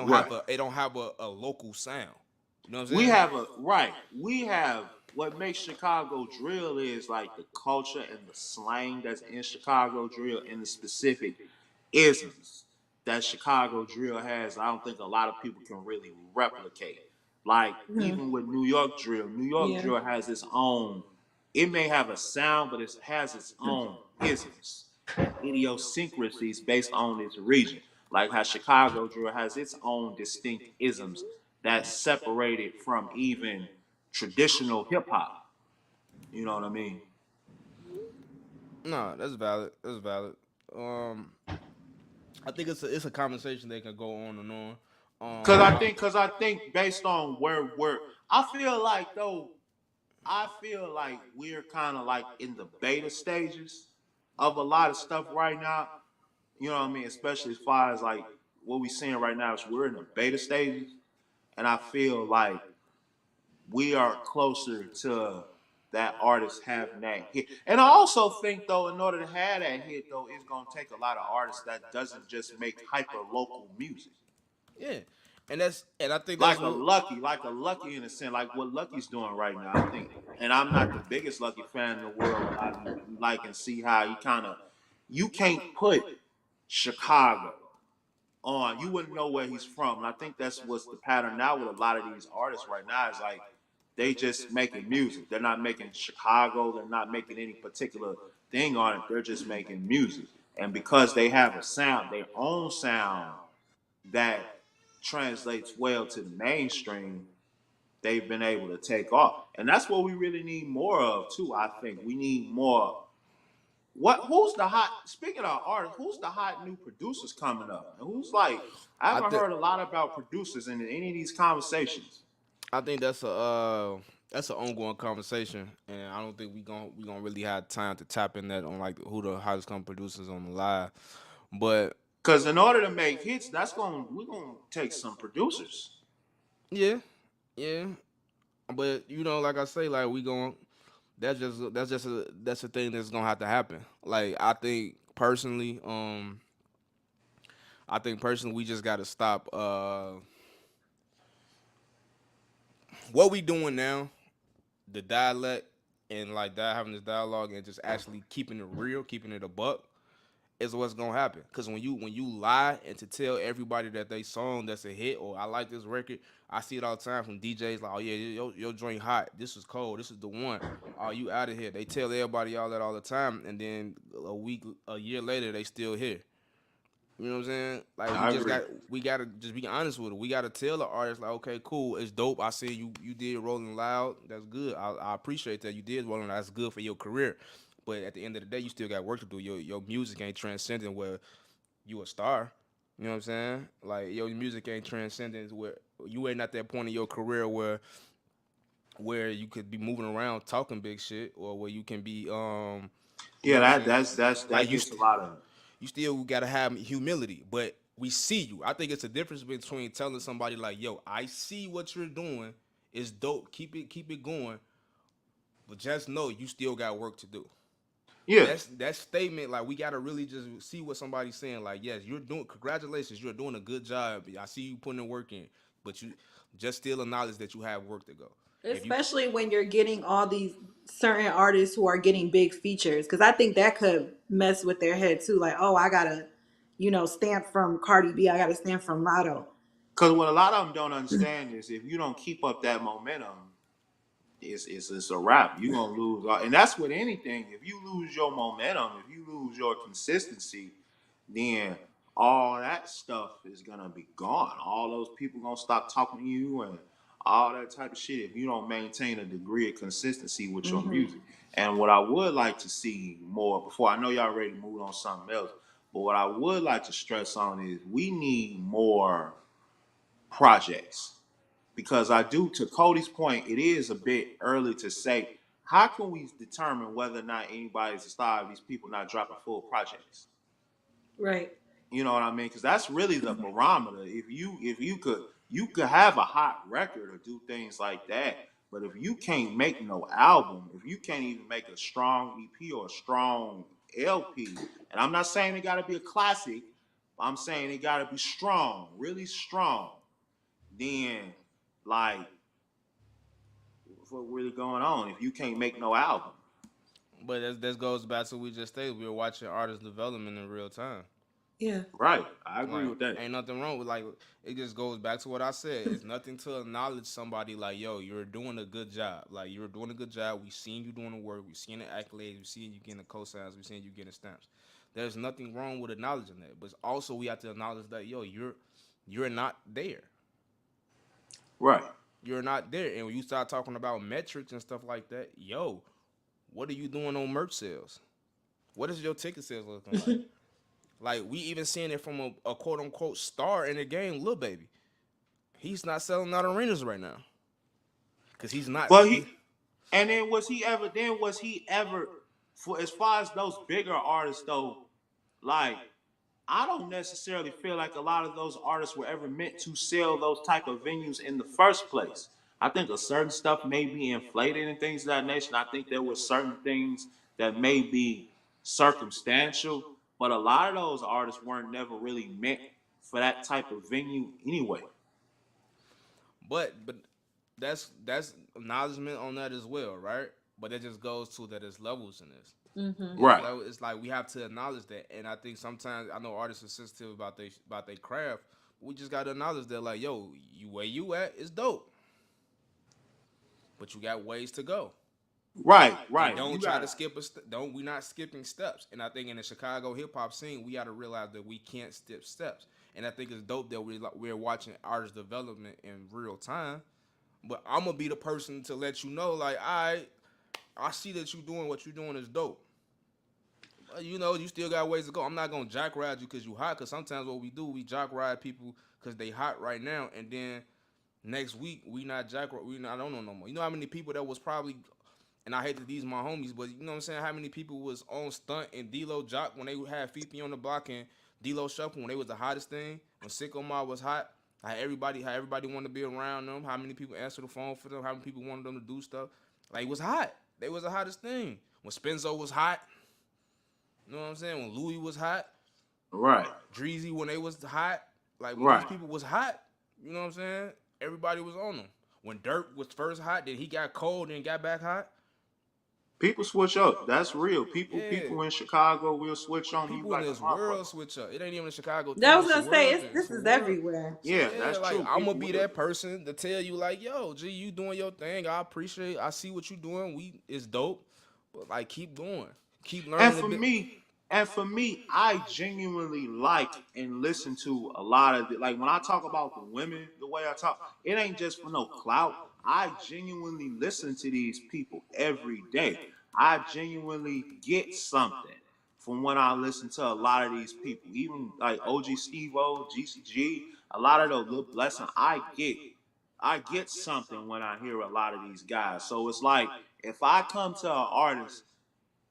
Right. It don't have a local sound. You know what I'm We saying? have a right. We have what makes Chicago drill is like the culture and the slang that's in Chicago drill and the specific isms that Chicago drill has. I don't think a lot of people can really replicate. Like hmm, even with New York drill, New York yeah. drill has its own. It may have a sound, but it has its own isms and idiosyncrasies based on its region. Like how Chicago drill has its own distinct isms that's separated from even traditional hip hop. You know what I mean? No, that's valid. That's valid. Um, I think it's a conversation that can go on and on. Cause I think based on where we're, I feel like though, I feel like we're kind of like in the beta stages of a lot of stuff right now. You know what I mean? Especially as far as like what we're seeing right now is we're in the beta stages, and I feel like we are closer to that artist having that hit. And I also think though, in order to have that hit though, it's gonna take a lot of artists that doesn't just make hyper local music. Yeah, and I think that's Like a what. Lucky, like a Lucky in a sense, like what Lucky's doing right now. I think, and I'm not the biggest Lucky fan in the world, but I like and see how he kind of, you can't put Chicago on, you wouldn't know where he's from. And I think that's what's the pattern now with a lot of these artists right now is like They just making music. They're not making Chicago. They're not making any particular thing on it. They're just making music. And because they have a sound, their own sound that translates well to the mainstream, they've been able to take off. And that's what we really need more of too. I think we need more. Who's the hot, speaking of artists, who's the hot new producers coming up? And who's like, I I haven't think heard a lot about producers in any of these conversations. I think that's an ongoing conversation, and I don't think we gonna really have time to tap in that on like who the hottest come producers on the live. But Because in order to make hits, we're gonna take some producers. yeah, yeah. But like I say, like we going that's a thing that's gonna have to happen. Like I think personally we just gotta stop what we doing now, the dialect and like that having this dialogue and just actually keeping it real, keeping it a buck is what's gonna happen. Cause when you lie and to tell everybody that they song that's a hit or I like this record, I see it all the time from DJs like, oh yeah, your joint hot, this is cold, this is the one. Oh, you out of here. They tell everybody all that all the time, and then a year later, they still here. You know what I'm saying? Like I agree. we gotta just be honest with it. We gotta tell the artist like, okay, cool, it's dope. I see you did Rolling Loud. That's good. I appreciate that you did Rolling Loud. That's good for your career. But at the end of the day, you still got work to do. Your music ain't transcendent where you a star. You know what I'm saying? Like your music ain't transcendent where you ain't at that point in your career where you could be moving around talking big shit or where you can be you Yeah, know what I'm saying? that Like gets a lot of. you still gotta have humility, but we see you. I think it's a difference between telling somebody like, "Yo, I see what you're doing. It's dope. Keep it going, but just know you still got work to do." Yeah, That statement, like we gotta really just see what somebody's saying. Like, yes, you're doing. Congratulations, you're doing a good job. I see you putting the work in, but you just still acknowledge that you have work to go. If you Especially when you're getting all these certain artists who are getting big features, because I think that could mess with their head too. Like, oh, I gotta, stamp from Cardi B. I gotta stamp from Lotto. because what a lot of them don't understand is if you don't keep up that momentum, it's a wrap. You're gonna lose, and that's with anything. If you lose your momentum, if you lose your consistency, then all that stuff is gonna be gone. All those people gonna stop talking to you and all that type of shit if you don't maintain a degree of consistency with your Hmm. music. And what I would like to see more before I know y'all ready to move on something else, but what I would like to stress on is we need more projects because I do, to Cody's point, it is a bit early to say how can we determine whether or not anybody's a star if these people not dropping full projects. Right. You know what I mean? Because that's really the barometer. If you could have a hot record or do things like that, but if you can't make no album, if you can't even make a strong EP or a strong LP, and I'm not saying it got to be a classic, I'm saying it got to be strong, really strong. Then like what really going on if you can't make no album? but that goes back to what we just stated. We were watching artist development in real time. Yeah. Right, I agree Like, with that. ain't nothing wrong with like it just goes back to what I said. It's nothing to acknowledge somebody like, yo, you're doing a good job. Like you're doing a good job. We seen you doing the work. We seen the accolades. We seen you getting the cosigns. We seen you getting stamps. There's nothing wrong with acknowledging that. But also we have to acknowledge that, yo, you're not there. Right. You're not there. And when you start talking about metrics and stuff like that, yo, what are you doing on merch sales? What is your ticket sales looking like? Like we even seeing it from a quote unquote star in the game, Lil Baby. He's not selling out arenas right now because he's not. But he and then was he ever for as far as those bigger artists though, like I don't necessarily feel like a lot of those artists were ever meant to sell those type of venues in the first place. I think a certain stuff may be inflated and things of that nature. I think there were certain things that may be circumstantial, but a lot of those artists weren't never really meant for that type of venue anyway. but that's acknowledgement on that as well, right? But it just goes to that there's levels in this. Hmm. It's Right. level. It's like we have to acknowledge that, and I think sometimes I know artists are sensitive about their craft. But we just got to acknowledge that, like, yo, you where you at is dope. but you got ways to go. Right, And right. don't You try got to skip a don't we not skipping steps. And I think in the Chicago hip hop scene, we got to realize that we can't skip steps. And I think it's dope that we're watching artist development in real time. But I'm gonna be the person to let you know, like, I see that you doing what you doing is dope. But you know, you still got ways to go. I'm not gonna jock ride you because you hot. Because sometimes what we do, we jock ride people because they hot right now, and then next week we not jock. We not, I don't know no more. You know how many people that was probably, and I hate that these my homies, but you know what I'm saying? How many people was on stunt and D-Lo jock when they had Fifi on the block and D-Lo shuffle when they was the hottest thing, when Sicko Mall was hot. How everybody wanted to be around them. How many people answered the phone for them? How many people wanted them to do stuff? Like it was hot. They was the hottest thing. When Spenzo was hot, you know what I'm saying? When Louis was hot, right, Dreezy when they was hot, like when these right. people was hot, you know what I'm saying? Everybody was on them. When Dirk was first hot, then he got cold and got back hot. People switch up. That's real. People Yeah. people in Chicago will switch on you People in like a this world motherfucker. switch up. It ain't even a Chicago That thing. was It's a gonna say world it's thing. It's this a is world. everywhere. So Yeah, yeah, that's like true. I'm gonna People be will. that person to tell you, like, yo, G, you doing your thing. I appreciate. I see what you doing. It's dope. But like, keep going. Keep And learning a for bit. me, and for me, I genuinely like and listen to a lot of like when I talk about the women, the way I talk, it ain't just for no clout. I genuinely listen to these people every day. I genuinely get something from when I listen to a lot of these people, even like OG Steve O, GCG, a lot of those little blessing. I get something when I hear a lot of these guys. So it's like if I come to an artist,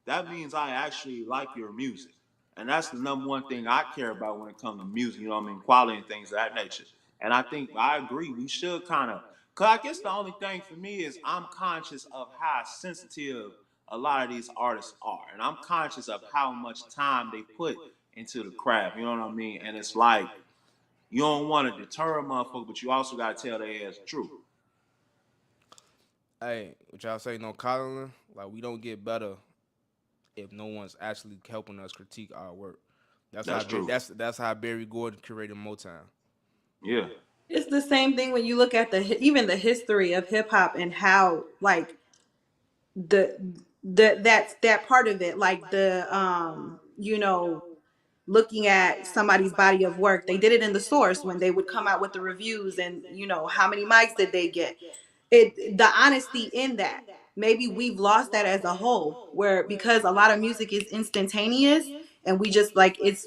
that means I actually like your music. And that's the number one thing I care about when it comes to music, you know what I mean? Quality and things of that nature. And I think I agree, we should kind of, because I guess the only thing for me is I'm conscious of how sensitive a lot of these artists are. And I'm conscious of how much time they put into the craft, you know what I mean? And it's like, you don't want to deter a motherfucker, but you also got to tell their ass the truth. Hey, what y'all say? No coddling. Like we don't get better if no one's actually helping us critique our work. That's how That's true. that's how Barry Gordon curated Motown. Yeah. It's the same thing when you look at even the history of hip hop and how like the that's that part of it, like the looking at somebody's body of work. They did it in the source when they would come out with the reviews, and how many mics did they get? The honesty in that. Maybe we've lost that as a whole, where because a lot of music is instantaneous and we just like it's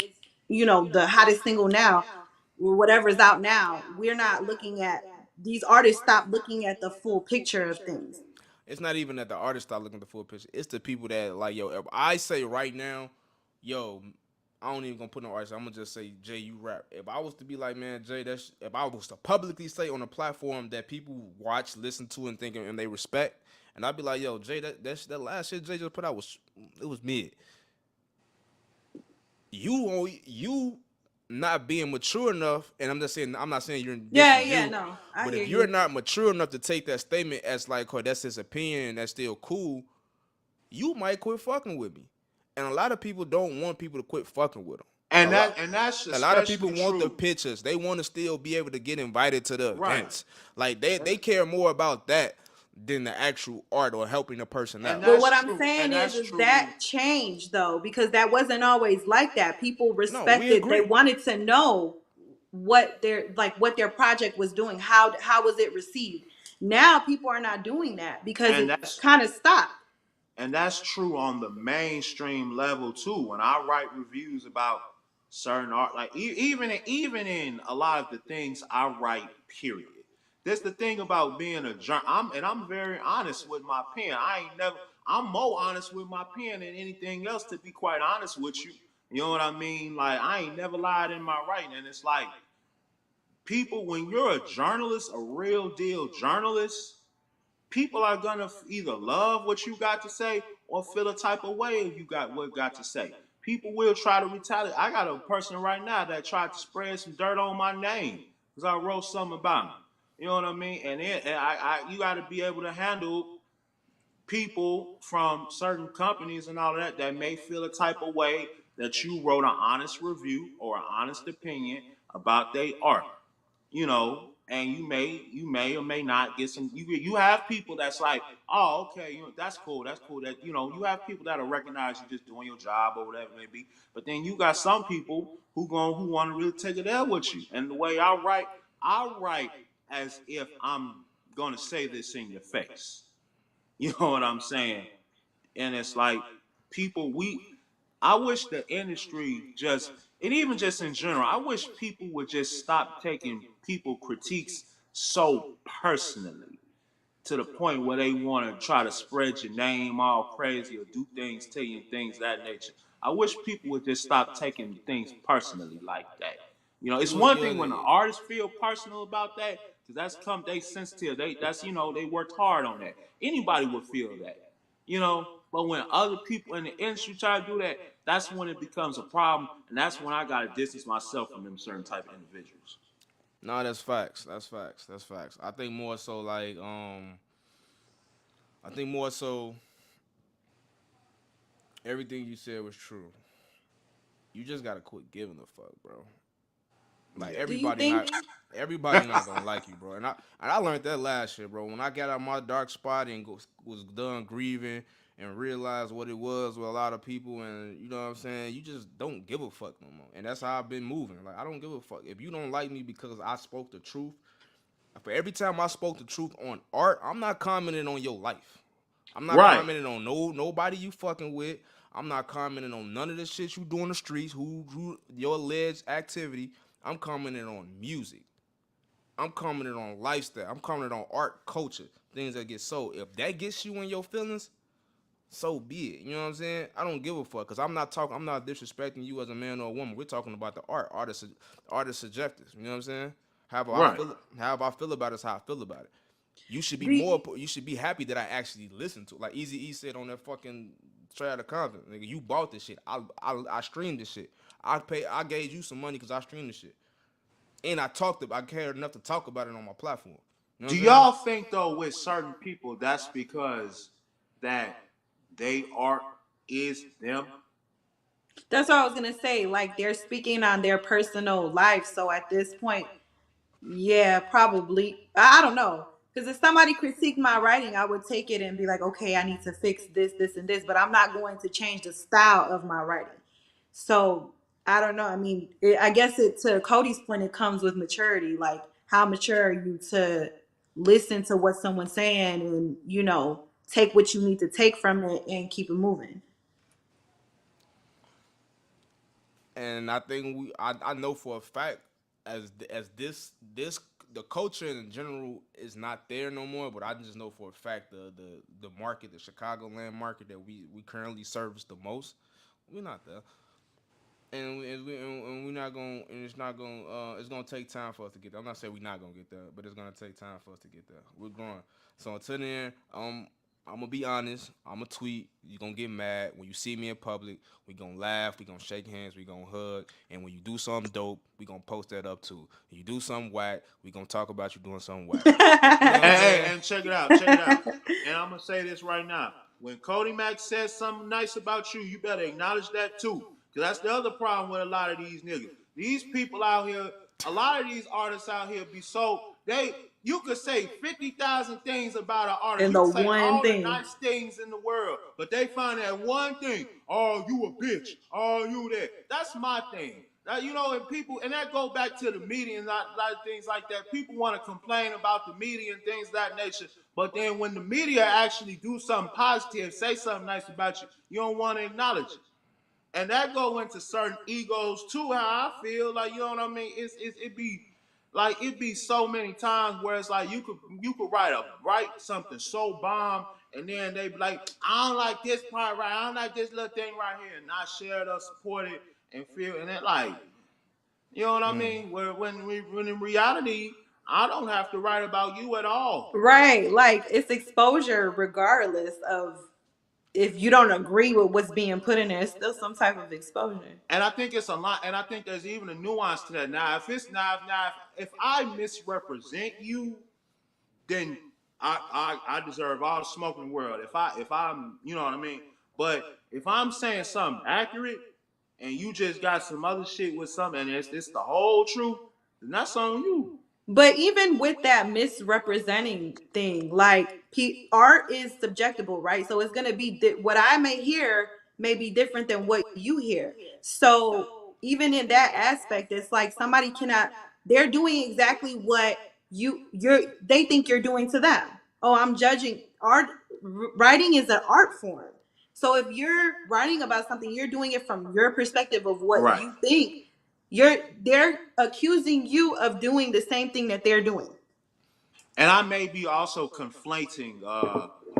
the hottest single now or whatever's out now. We're not looking at these artists stop looking at the full picture of things. It's not even that the artists start looking at the full picture. It's the people that like, yo, if I say right now, yo, I don't even gonna put no artist. I'm gonna just say, Jay, you rap. If I was to be like, man, Jay, that's if I was to publicly say on a platform that people watch, listen to, and think and they respect, and I'd be like, yo, Jay, that last shit Jay just put out was mid. You not being mature enough, and I'm not saying you're Yeah, dissing yeah, you, no, I but hear if you're you. not mature enough to take that statement as like, oh, that's his opinion, and that's still cool, you might quit fucking with me. And a lot of people don't want people to quit fucking with them. A And lot, that's a lot of people especially want the true. pictures. They want to still be able to get invited to the Right. events. Like they care more about that than the actual art or helping the person And out. But that's what I'm true. saying And that's is that true. changed though, because that wasn't always like that. People No, we respected, they agree. wanted to know what their project was doing, how was it received. Now people are not doing that because And it that's kind of stopped. and that's true on the mainstream level too. When I write reviews about certain art, like even in a lot of the things I write, period. That's the thing about being a journal. I'm very honest with my pen. I'm more honest with my pen than anything else. To be quite honest with you, you know what I mean. Like I ain't never lied in my writing, and it's like people when you're a journalist, a real deal journalist, people are gonna either love what you got to say or feel a type of way if you got what got to say. People will try to retaliate. I got a person right now that tried to spread some dirt on my name because I wrote something about him. You know what I mean? And you got to be able to handle people from certain companies and all that may feel a type of way that you wrote an honest review or an honest opinion about their art. You know, and you may or may not get some. You have people that's like, oh, okay, that's cool, that's cool. That you have people that'll recognize you just doing your job or whatever it may be. But then you got some people who want to really take it there with you. And the way I write as if I'm gonna say this in your face. You know what I'm saying? And it's like people we I wish the industry just and even just in general, I wish people would just stop taking people critiques so personally to the point where they want to try to spread your name all crazy or do things to you and things of that nature. I wish people would just stop taking things personally like that. It's one thing when the artists feel personal about that, because they sensitive. They worked hard on that. Anybody would feel that. But when other people in the industry try to do that, that's when it becomes a problem, and that's when I gotta distance myself from them certain type of individuals. No, that's facts. That's facts. That's facts. I think more so like I think more so everything you said was true. You just gotta quit giving a fuck, bro. Like Yeah. Do you everybody not gonna like you, bro. And I learned that last year, bro. When I got out of my dark spot and was done grieving and realized what it was with a lot of people, and you know what I'm saying, you just don't give a fuck no more. And that's how I've been moving. Like I don't give a fuck if you don't like me because I spoke the truth. For every time I spoke the truth on art, I'm not commenting on your life. I'm not Right. commenting on nobody you fucking with. I'm not commenting on none of the shit you do in the streets, who your alleged activity. I'm commenting on music. I'm commenting on lifestyle. I'm commenting on art, culture, things that get sold. If that gets you in your feelings, so be it. You know what I'm saying? I don't give a fuck because I'm not disrespecting you as a man or a woman. We're talking about the art. Art is subjective. You know what I'm saying? Right. However I feel about it is how I feel about it. You should be do you, you should be happy that I actually listened to it. Like Easy E said on that fucking Straight Outta Compton. Nigga, you bought this shit. I streamed this shit. I gave you some money because I streamed this shit. And I cared enough to talk about it on my platform. You know Do what I'm saying? y'all think though with certain people that's because that they art is them? that's what I was gonna say. Like they're speaking on their personal life. So at this point, yeah, probably. I don't know. Because if somebody critiqued my writing, I would take it and be like, okay, I need to fix this, this, and this. But I'm not going to change the style of my writing. So I don't know. I mean, I guess to Cody's point, it comes with maturity. Like, how mature are you to listen to what someone's saying and, take what you need to take from it and keep it moving? And I think I know for a fact as this the culture in general is not there no more. But I just know for a fact the market, the Chicagoland market that we currently service the most, we're not there. And we're not going and it's gonna take time for us to get there. I'm not saying we're not gonna get there, but it's gonna take time for us to get there. We're growing. So until then, I'm gonna be honest. I'm gonna tweet. You're gonna get mad when you see me in public. We gonna laugh. We gonna shake hands. We gonna hug. And when you do something dope, we gonna post that up too. When you do something whack, we gonna talk about you doing something whack. You know what I'm Hey, saying? and check it out, check it out. And I'm gonna say this right now. When Cody Mack says something nice about you, you better acknowledge that too. Cause that's the other problem with a lot of these niggas. These people out here, a lot of these artists out here be so you could say 50,000 things about an artist. And You the can say one all the thing. nice things in the world, but they find that one thing. Oh, you a bitch. Oh, you that. That's my thing. And people, and that go back to the media and a lot of things like that. People want to complain about the media and things of that nature, but then when the media actually do something positive, say something nice about you, you don't want to acknowledge it. And that go into certain egos too. How I feel, like, you know what I mean? It be so many times where it's like you could write something so bomb, and then they be like, I don't like this part right, I don't like this little thing right here, and I share it or support it and feel, and it like, you know what I mean? Where when in reality, I don't have to write about you at all. Right. Like it's exposure regardless of if you don't agree with what's being put in there, it's still some type of exposure. And I think it's a lot, and I think there's even a nuance to that. Now, if it's now if I misrepresent you, then I deserve all the smoke in the world. If I'm you know what I mean. But if I'm saying something accurate and you just got some other shit with something and it's the whole truth, then that's on you. But even with that misrepresenting thing, like art is subjectable, right? So it's going to be what I may hear may be different than what you hear. So even in that aspect, it's like somebody cannot, they're doing exactly what they think you're doing to them. Oh, I'm judging art. Writing is an art form. So if you're writing about something, you're doing it from your perspective of what Right. you think. They're accusing you of doing the same thing that they're doing. And I may be also conflating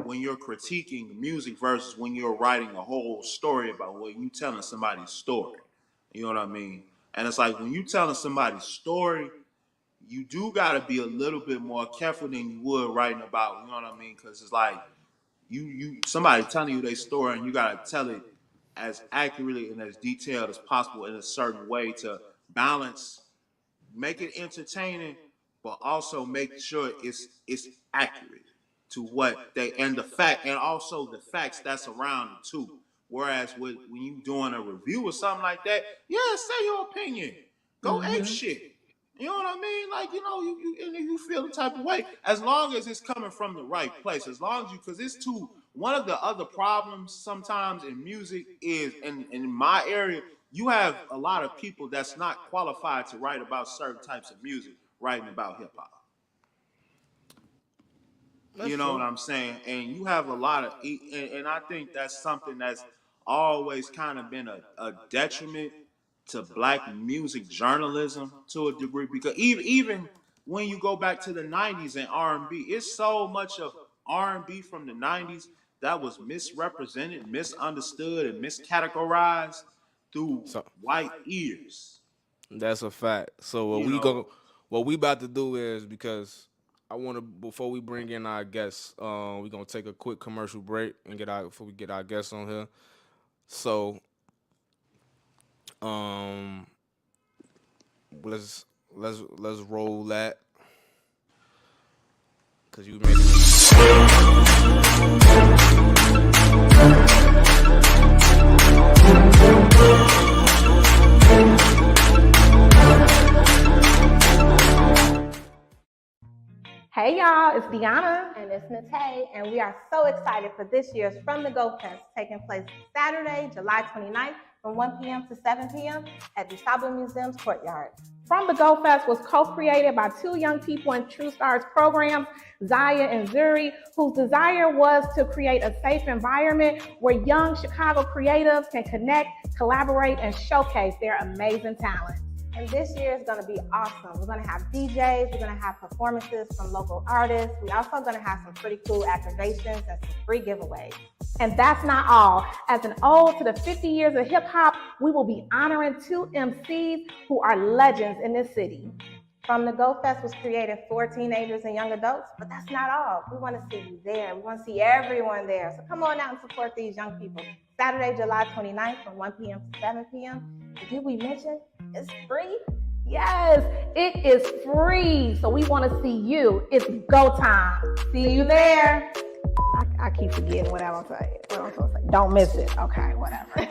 when you're critiquing music versus when you're writing a whole story about what you telling somebody's story. You know what I mean? And it's like when you telling somebody's story, you do got to be a little bit more careful than you would writing about. You know what I mean? Because it's like you somebody telling you their story, and you got to tell it as accurately and as detailed as possible in a certain way to balance, make it entertaining, but also make sure it's accurate to what they and the fact and also the facts that's around it too. Whereas when you doing a review or something like that, yeah, say your opinion, go ape Mm-hmm. shit. You know what I mean? Like you feel the type of way as long as it's coming from the right place. As long as you, because it's too. One of the other problems sometimes in music is in my area, you have a lot of people that's not qualified to write about certain types of music, writing about hip hop. That's You know true. what I'm saying? And you have a lot of, and I think that's something that's always kind of been a detriment to black music journalism to a degree, because even when you go back to the 90s and R&B, it's so much of R&B from the 90s that was misrepresented, misunderstood, and miscategorized through So white ears. that's a fact. So You know, what we about to do is, because I want to, before we bring in our guests, we're gonna take a quick commercial break and get our before we get our guests on here. So um, let's let's roll that because you made it. Hey y'all, it's Deanna and it's Nate, and we are so excited for this year's From the Go Fest taking place Saturday, July 29th from 1 p.m. to 7 p.m. at the Sabo Museum's courtyard. From the Go Fest was co-created by two young people in True Stars programs, Zaya and Zuri, whose desire was to create a safe environment where young Chicago creatives can connect, collaborate, and showcase their amazing talent. And this year is going to be awesome. We're going to have DJs. We're going to have performances from local artists. We're also going to have some pretty cool activations and some free giveaways. And that's not all. As an ode to the 50 years of hip hop, we will be honoring two MCs who are legends in this city. From the Go Fest was created for teenagers and young adults, but that's not all. We want to see you there. We want to see everyone there. So come on out and support these young people. Saturday, July 29th from 1 p.m. to 7 p.m. Did we mention it's free? Yes, it is free. So we want to see you. It's go time. See you there. I keep forgetting what I'm saying. What I'm supposed to say. Don't miss it. Okay, whatever.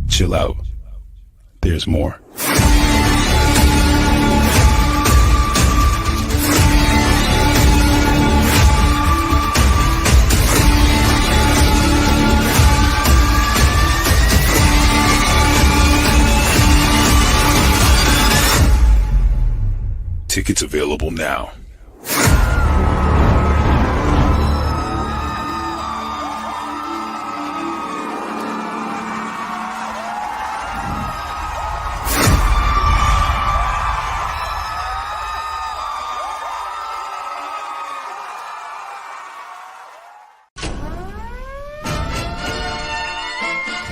Chill out. There's more. Tickets available now.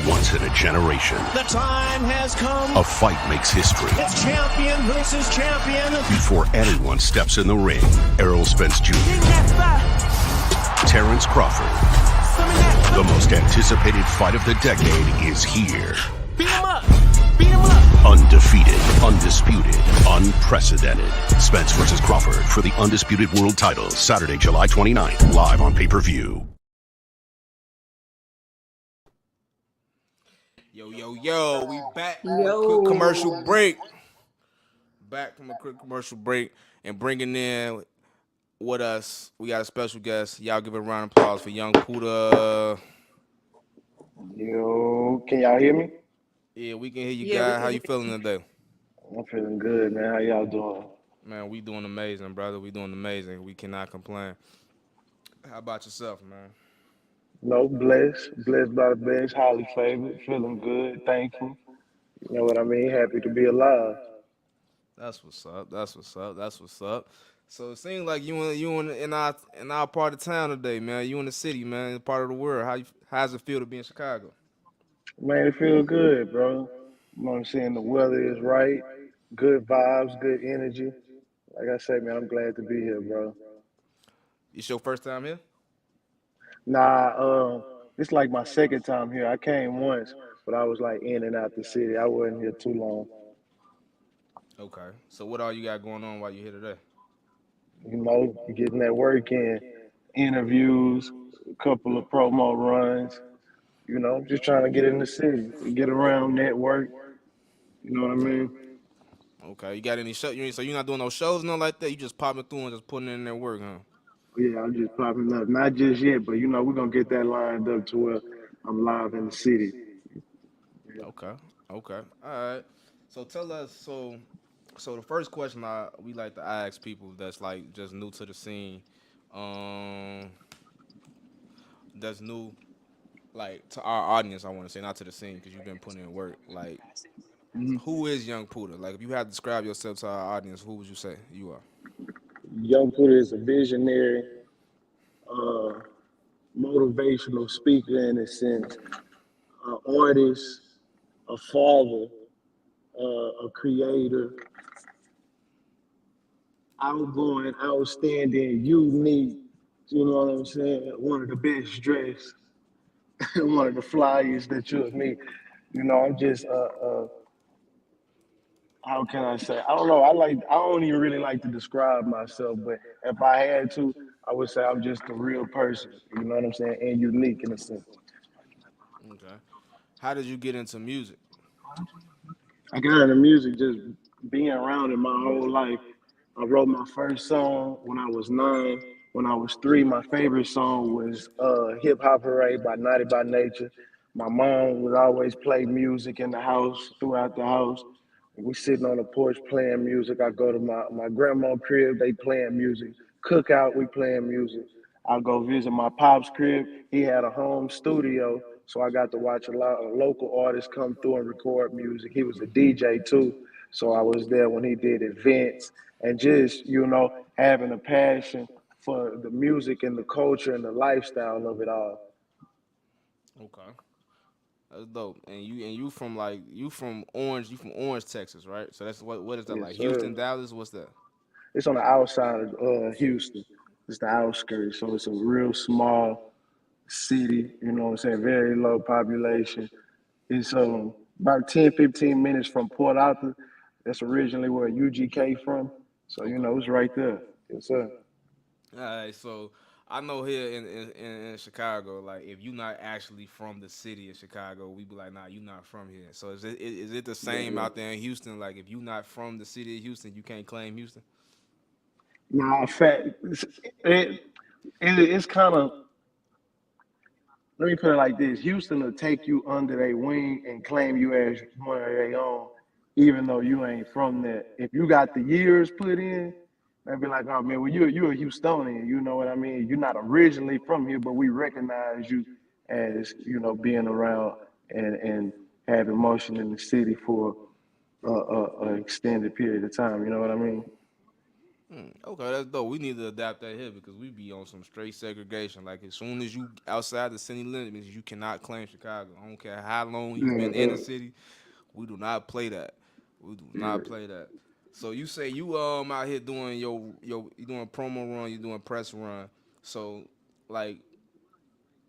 Once in a generation, The time has come. A fight makes history. It's champion versus champion. Before anyone steps in the ring, Errol Spence Jr., Terrence Crawford, the most anticipated fight of the decade is here. Beat him up. Beat him up. Undefeated, undisputed, unprecedented. Spence versus Crawford for the undisputed world title, Saturday, July 29th, live on pay-per-view. Yo, we back from a quick commercial Yo. break. Back from a quick commercial break and bringing in with us, we got a special guest. Y'all give a round of applause for Young Puda. Yo, can y'all hear me? Yeah, we can hear you, Yeah, we guy. can How hear you feeling today? I'm feeling good, man. How y'all doing? Man, we doing amazing, brother. We doing amazing. We cannot complain. How about yourself, man? No, blessed by the best, highly favored, feeling good, thankful. You know what I mean? Happy to be alive. That's what's up. That's what's up. That's what's up. So it seems like you in our part of town today, man. You in the city, man, part of the world. How's it feel to be in Chicago? Man, it feel good, bro. You know what I'm saying? The weather is right, good vibes, good energy. Like I said, man, I'm glad to be here, bro. It's your first time here? Nah, it's like my second time here. I came once, but I was like in and out the city. I wasn't here too long. Okay. So what all you got going on while you're here today? You know, getting that work in, interviews, a couple of promo runs. You know, just trying to get in the city, get around, network. You know what I Okay. mean? Okay. You got any show? So you're not doing no shows, nothing like that. You just popping through and just putting in their work, huh? Yeah, I'm just popping up. Not just yet, but you know, we're gonna get that lined up to where I'm live in the city. Yeah. Okay. Okay. All right. So tell us. So the first question we like to ask people that's like just new to the scene, um, that's new like to our audience. I want to say not to the scene because you've been putting in work. Like, Mhm. who is Young Puda? Like, if you had to describe yourself to our audience, who would you say you are? Young Puda is a visionary, uh, motivational speaker in a sense, an artist, a father, a creator, outgoing, outstanding, unique. You know what I'm saying? One of the best dressed, one of the flyest that you'll meet. You know, I'm just how can I say? I don't know. I don't even really like to describe myself, but if I had to, I would say I'm just a real person. You know what I'm saying? And unique in a sense. Okay. How did you get into music? I got into music just being around it my whole life. I wrote my first song when I was 9. When I was 3, my favorite song was Hip Hop Hooray by Naughty by Nature. My mom would always play music in the house, throughout the house. We sitting on the porch playing music. I go to my grandma's crib, they playing music. Cookout, we playing music. I go visit my pop's crib. He had a home studio, so I got to watch a lot of local artists come through and record music. He was a DJ too, so I was there when he did events and just, you know, having a passion for the music and the culture and the lifestyle of it all. Okay. That's dope. And you from like you from Orange, Texas, right? So that's what is that Yes, like? sir. Houston, Dallas, what's that? It's on the outside of Houston. It's the outskirts, so it's a real small city. You know what I'm saying? Very low population. It's about 10, 15 minutes from Port Arthur. That's originally where UGK from. So you Okay. know it's right there. Yes, sir. All right, so I know here in Chicago, like if you're not actually from the city of Chicago, we be like, nah, you're not from here. So is it the Yeah, same yeah. out there in Houston? Like if you're not from the city of Houston, you can't claim Houston. Now, in fact, it's kind of, let me put it like this: Houston will take you under their wing and claim you as one of their own, even though you ain't from there. If you got the years put in, they'll be like, "Oh man, well you're a Houstonian." You know what I mean? You're not originally from here, but we recognize you as being around and having motion in the city for a extended period of time. You know what I mean? Okay, that's dope. We need to adapt that here because we be on some straight segregation. Like as soon as you outside the city limits, you cannot claim Chicago. I don't care how long you've Yeah, been in the city. We do not play that. We do yeah. not play that. So you say you out here doing your you doing promo run, you doing press run. So like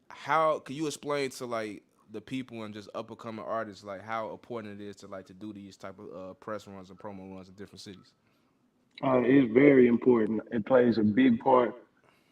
how can you explain to like the people and just up and coming artists like how important it is to like to do these type of press runs and promo runs in different cities? It's very important. It plays a big part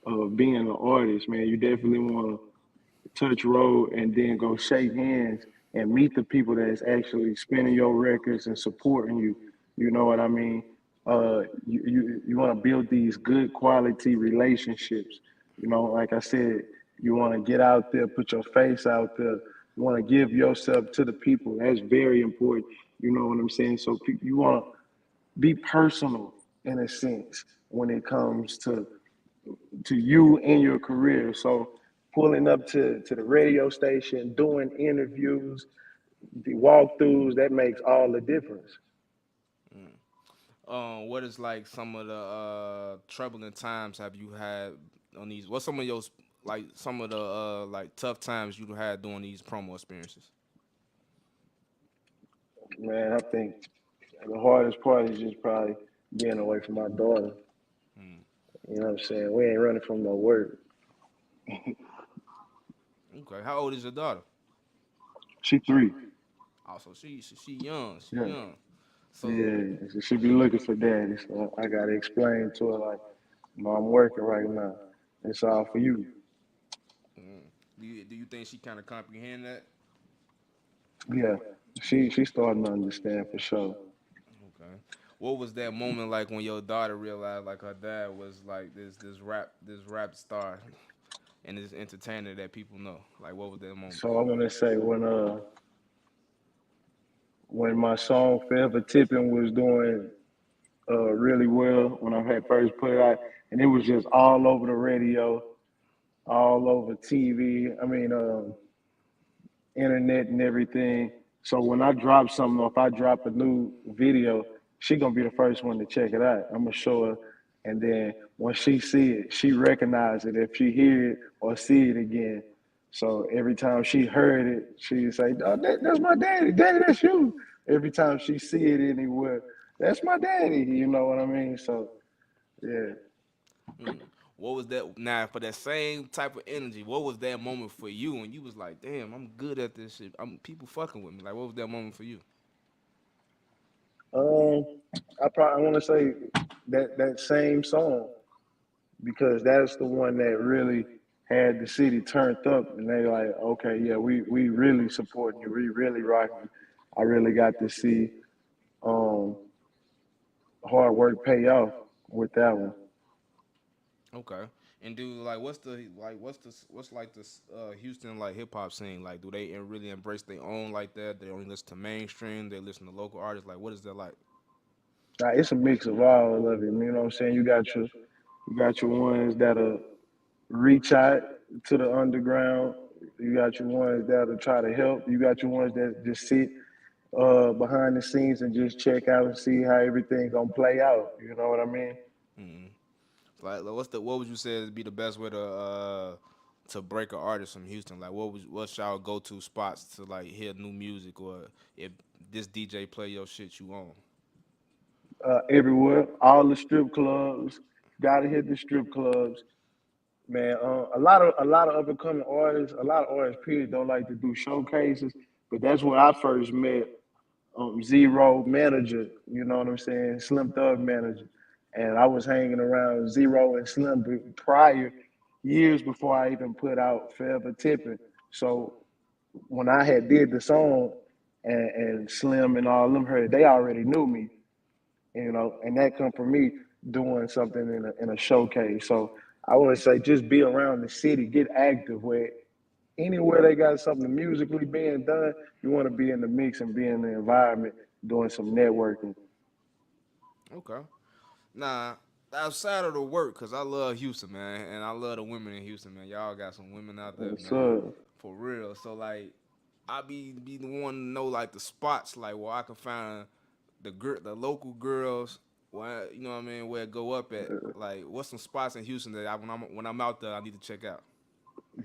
of being an artist, man. You definitely want to touch road and then go shake hands and meet the people that's actually spinning your records and supporting you. You know what I mean? You want to build these good quality relationships. You know, like I said, you want to get out there, put your face out there. You want to give yourself to the people. That's very important. You know what I'm saying? So you want to be personal in a sense when it comes to you and your career. So pulling up to the radio station, doing interviews, the walkthroughs, that makes all the difference. What is like some of the troubling times have you had on these? What's some of your like some of the like tough times you had doing these promo experiences? Man, I think the hardest part is just probably being away from my daughter. You know what I'm saying? We ain't running from no work. Okay, how old is your daughter? She 3. Also, she young. She Yeah. young. So Yeah. She be looking for daddy. So I gotta explain to her like, I'm working right now. It's all for you. do you think she kind of comprehend that? Yeah. She starting to understand for sure. Okay. What was that moment like when your daughter realized like her dad was like this rap star and this entertainer that people know? Like what was that moment? So I'm gonna say when my song Forever Tipping was doing really well when I had first put it out, and it was just all over the radio, all over TV. I mean, internet and everything. So when I drop something, or if I drop a new video, she gonna be the first one to check it out. I'm gonna show her, and then when she see it, she recognize it if she hear it or see it again. So every time she heard it, she say, "Oh, that's my daddy. Daddy, that's you." Every time she see it anywhere, that's my daddy. You know what I mean? So yeah. Mm. What was that now for that same type of energy? What was that moment for you when you was like, damn, I'm good at this shit. I'm people fucking with me. Like, what was that moment for you? Um, I want to say that same song, because that's the one that really had the city turned up, and they like, okay, yeah, we really supporting you, we really rocking you. I really got to see um, hard work pay off with that one. Okay. And do like what's like this Houston like hip hop scene like? Do they really embrace their own like that? They only listen to mainstream. They listen to local artists. Like, what is that like? It's a mix of all of it. You know what I'm saying? You got your ones that'll reach out to the underground. You got your ones that'll try to help. You got your ones that just sit behind the scenes and just check out and see how everything gonna play out. You know what I mean? Mm-hmm. Like, what's the what would you say would be the best way to break an artist from Houston? Like, what's y'all go to spots to like hear new music or if this DJ play your shit you on? Everywhere, all the strip clubs. Gotta hit the strip clubs, man. A lot of up and coming artists, a lot of artists period don't like to do showcases, but that's where I first met Zero manager. You know what I'm saying? Slim Thug manager, and I was hanging around Zero and Slim prior years before I even put out Forever Tipping. So when I had did the song and Slim and all them heard, they already knew me, and that come from me doing something in a showcase. So I would say just be around the city, get active where anywhere they got something musically being done, you want to be in the mix and be in the environment doing some networking. Okay. Nah, outside of the work, cause I love Houston, man, and I love the women in Houston, man. Y'all got some women out there, man, So for real. So like, I be the one to know like the spots, like where I can find the local girls where you know what I mean, where it go up at. Like, what's some spots in Houston that when I'm out there, I need to check out.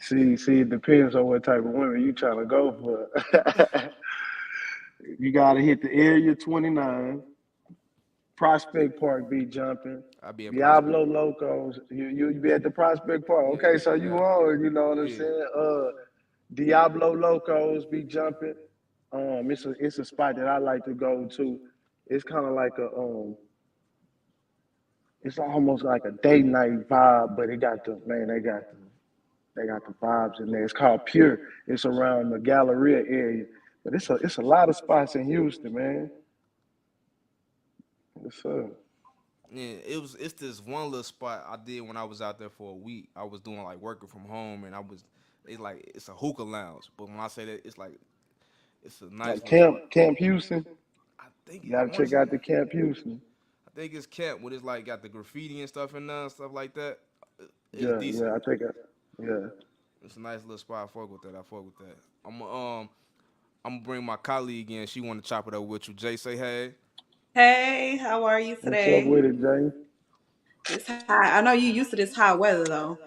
See, it depends on what type of women you trying to go for. You gotta hit the area 29, Prospect Park be jumping, I be in Prospect. Diablo Locos. You be at the Prospect Park. Yeah, Okay, so you yeah, on, you know what I'm yeah. saying? Diablo Locos be jumping. It's a spot that I like to go to. It's kind of like it's almost like a date night vibe, but it got the man, they got the vibes in there. It's called Pure. It's around the Galleria area, but it's a lot of spots in Houston, man. It's Yeah, it's this one little spot I did when I was out there for a week. I was doing like working from home, and it's a hookah lounge. But when I say that, it's a nice like little spot. Camp Houston. I think You I gotta want to check say out the Camp Houston. I think it's camp when it's like got the graffiti and stuff and stuff like that. It's Yeah, decent. yeah, I think yeah. It's a nice little spot. I fuck with that. I fuck with that. I'm gonna bring my colleague in. She want to chop it up with you. Jay, say hey. Hey, how are you What's up today? with it, Jay? It's hot. I know you used to this hot weather though.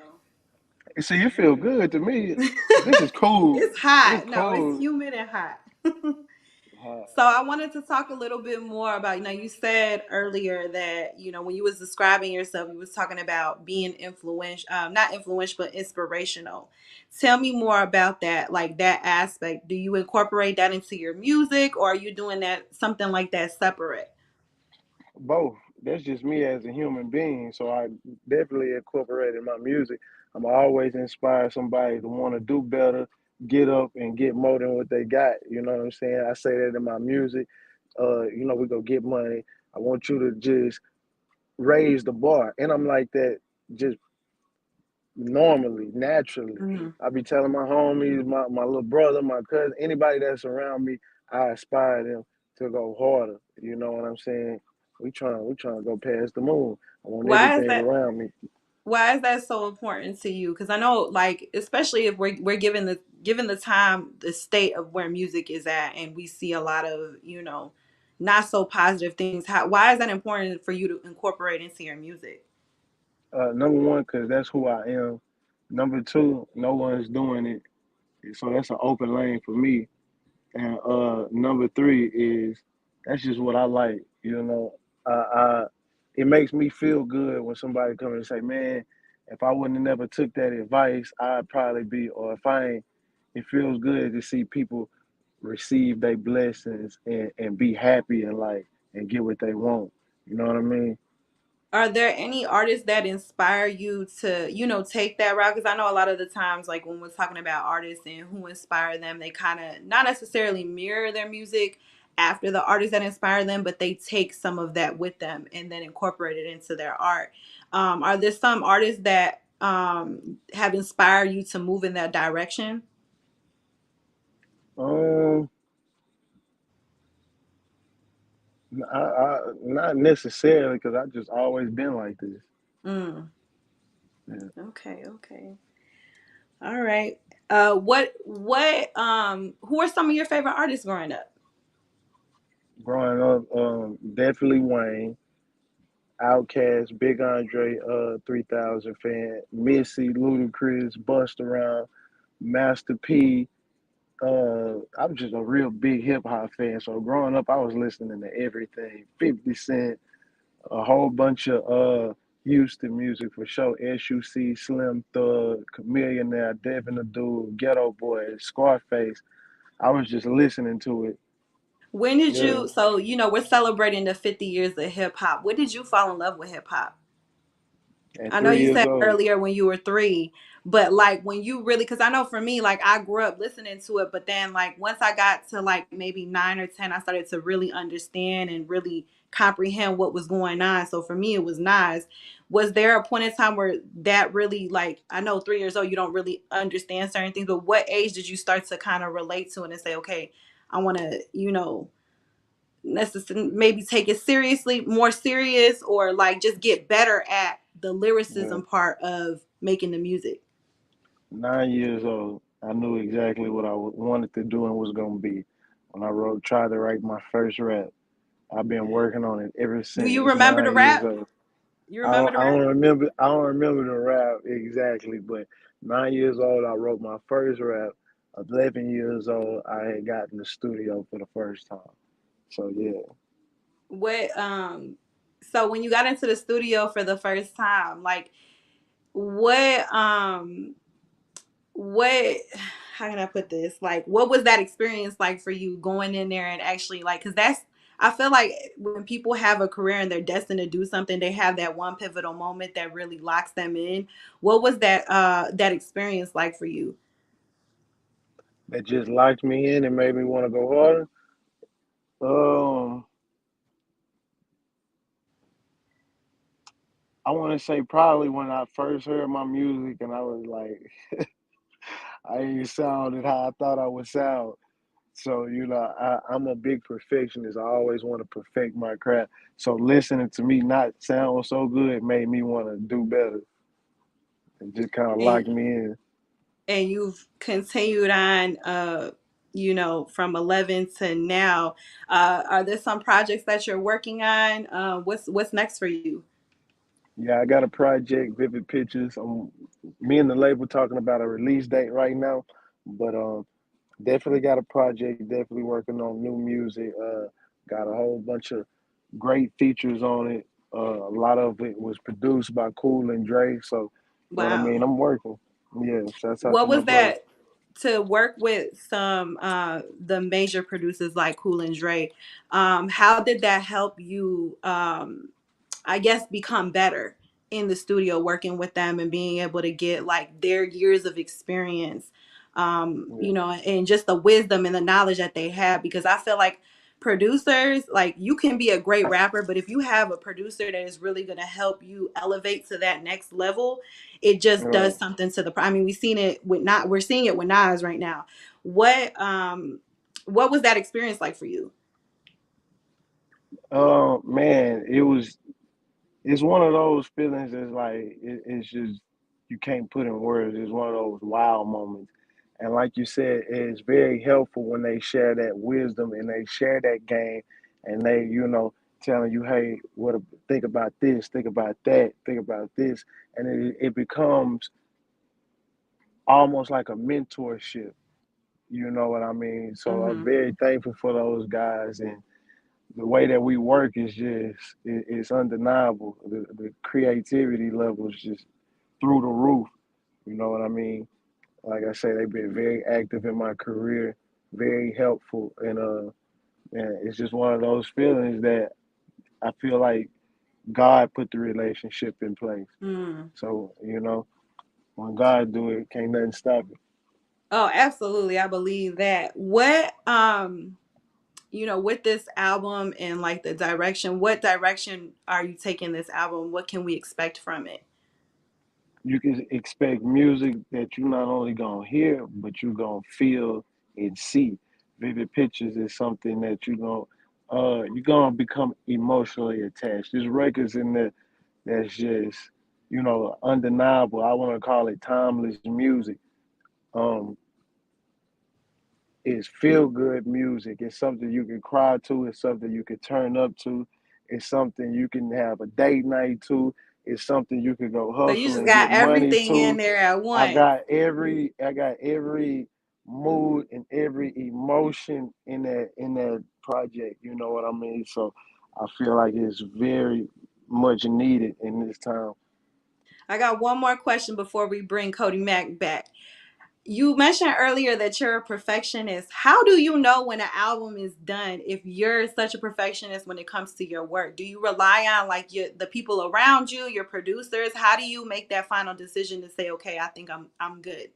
See, it feel good to me. This is cool. It's It's hot. No, it's cold. humid and hot. Uh, So I wanted to talk a little bit more about, you said earlier that, when you was describing yourself, you was talking about being influential, not influential, but inspirational. Tell me more about that, like that aspect. Do you incorporate that into your music, or are you doing that something like that separate? Both. That's just me as a human being. So I definitely incorporate in my music. I'm always inspire somebody to want to do better, get up and get more than what they got. You know what I'm saying? I say that in my music. We go get money. I want you to just raise the bar. And I'm like that just normally, naturally. Mhm. I be telling my homies, my little brother, my cousin, anybody that's around me, I aspire them to go harder. You know what I'm saying? We trying to go past the moon. I want Why is everything that? around me. Why is that so important to you? Because I know, like, especially if we're given the time, the state of where music is at, and we see a lot of not so positive things. Why is that important for you to incorporate into your music? Number one, because that's who I am. Number two, no one's doing it, so that's an open lane for me. And number three is that's just what I like. It makes me feel good when somebody comes and say, "Man, if I wouldn't have never took that advice, I'd probably be." Or if I ain't, it feels good to see people receive their blessings and be happy and and get what they want. You know what I mean? Are there any artists that inspire you to, take that route? Because I know a lot of the times, like when we're talking about artists and who inspire them, they kind of not necessarily mirror their music after the artists that inspire them, but they take some of that with them and then incorporate it into their art. Are there some artists that have inspired you to move in that direction? Um, not necessarily because I just always been like this. Mm, Yeah. okay, okay. All right. Who are some of your favorite artists growing up? Growing up, definitely Wayne, Outkast, Big Andre, 3000 fan, Missy, Ludacris, Bust Around, Master P. I'm just a real big hip hop fan. So growing up, I was listening to everything. 50 Cent, a whole bunch of Houston music for sure. SUC, Slim Thug, Chameleon, Devin the Dude, Ghetto Boy, Scarface. I was just listening to it. When did Yeah, you, so, we're celebrating the 50 years of hip hop. When did you fall in love with hip hop? at I know three you years said old. earlier when you were 3, but like when you really, because I know for me, like I grew up listening to it, but then like once I got to like maybe 9 or 10, I started to really understand and really comprehend what was going on. So for me, it was Nas. Was there a point in time where that really, like, I know 3 years old, you don't really understand certain things, but what age did you start to kind of relate to it and say, okay, I want to, maybe take it seriously, more serious, or like just get better at the Yeah. lyricism part of making the music? 9 years old, I knew exactly what I wanted to do and was gonna be. When I tried to write my first rap, I've been working on it ever Do you since remember the 9 years rap? old. You remember the I don't rap? remember. I don't remember the rap exactly, but 9 years old, I wrote my first rap. 11 years old, I had got in the studio for the first time. So yeah, What so when you got into the studio for the first time, like what what how can I put this? Like what was that experience like for you going in there and actually like cuz that's I feel like when people have a career and they're destined to do something, they have that one pivotal moment that really locks them in. What was that experience like for you? that just locked me in and made me want to go harder. Um, I want to say probably when I first heard my music and I was like, I ain't sounded how I thought I would sound. So, I'm a big perfectionist. I always want to perfect my craft. So listening to me not sound so good made me want to do better. It just kind of And locked me in. you've continued on from 11 to now. Are there some projects that you're working on? What's next for you? Yeah, I got a project, Vivid Pictures. Me and the label talking about a release date right now, but definitely got a project. Definitely working on new music. Got a whole bunch of great features on it. A lot of it was produced by Cool and Dre. So, you know what I mean? Wow. I'm working. Yeah, shouts out to What my was brother. that to work with some the major producers like Cool and Dre? How did that help you I guess become better in the studio working with them and being able to get like their years of experience, Yeah, and just the wisdom and the knowledge that they have? Because I feel like producers, like you can be a great rapper, but if you have a producer that is really going to help you elevate to that next level, it just right. does something to the. I mean, we're seeing it with Nas right now. What was that experience like for you? Man, it's one of those feelings that's like it's just you can't put in words. It's one of those wild moments. And like you said, it's very helpful when they share that wisdom and they share that game and they, telling you, hey, think about this, think about that, think about this. And it becomes almost like a mentorship. You know what I mean? So I'm Hmm. very thankful for those guys and the way that we work is it's undeniable. The creativity level is just through the roof. You know what I mean? Like I say, they've been very active in my career, very helpful, and it's just one of those feelings that I feel like God put the relationship in place. Mm. So when God do it, can't nothing stop it. Oh, absolutely. I believe that. With this album and like the direction, what direction are you taking this album? What can we expect from it? You can expect music that you're not only gonna hear, but you're gonna feel and see. Vivid pictures is something that you're gonna become emotionally attached. There's records in there that's just undeniable. I want to call it timeless music. Um, it's feel good music. It's something you can cry to. It's something you can turn up to. It's something you can have a date night to. It's something you can go So you hustle just and get got money everything in to. there at I once. got every mood and every emotion in that project. You know what I mean? So I feel like it's very much needed in this time. I got one more question before we bring Cody Mack back. You mentioned earlier that you're a perfectionist. How do you know when an album is done if you're such a perfectionist when it comes to your work? Do you rely on like the people around you, your producers? How do you make that final decision to say, okay, I think I'm good?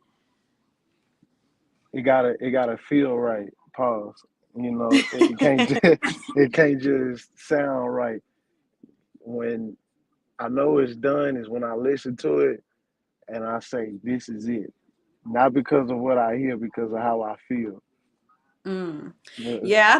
It gotta feel right. Pause. It can't it can't just sound right. When I know it's done is when I listen to it and I say this is it. Not because of what I hear, because of how I feel. Mm. Yeah, Yeah, I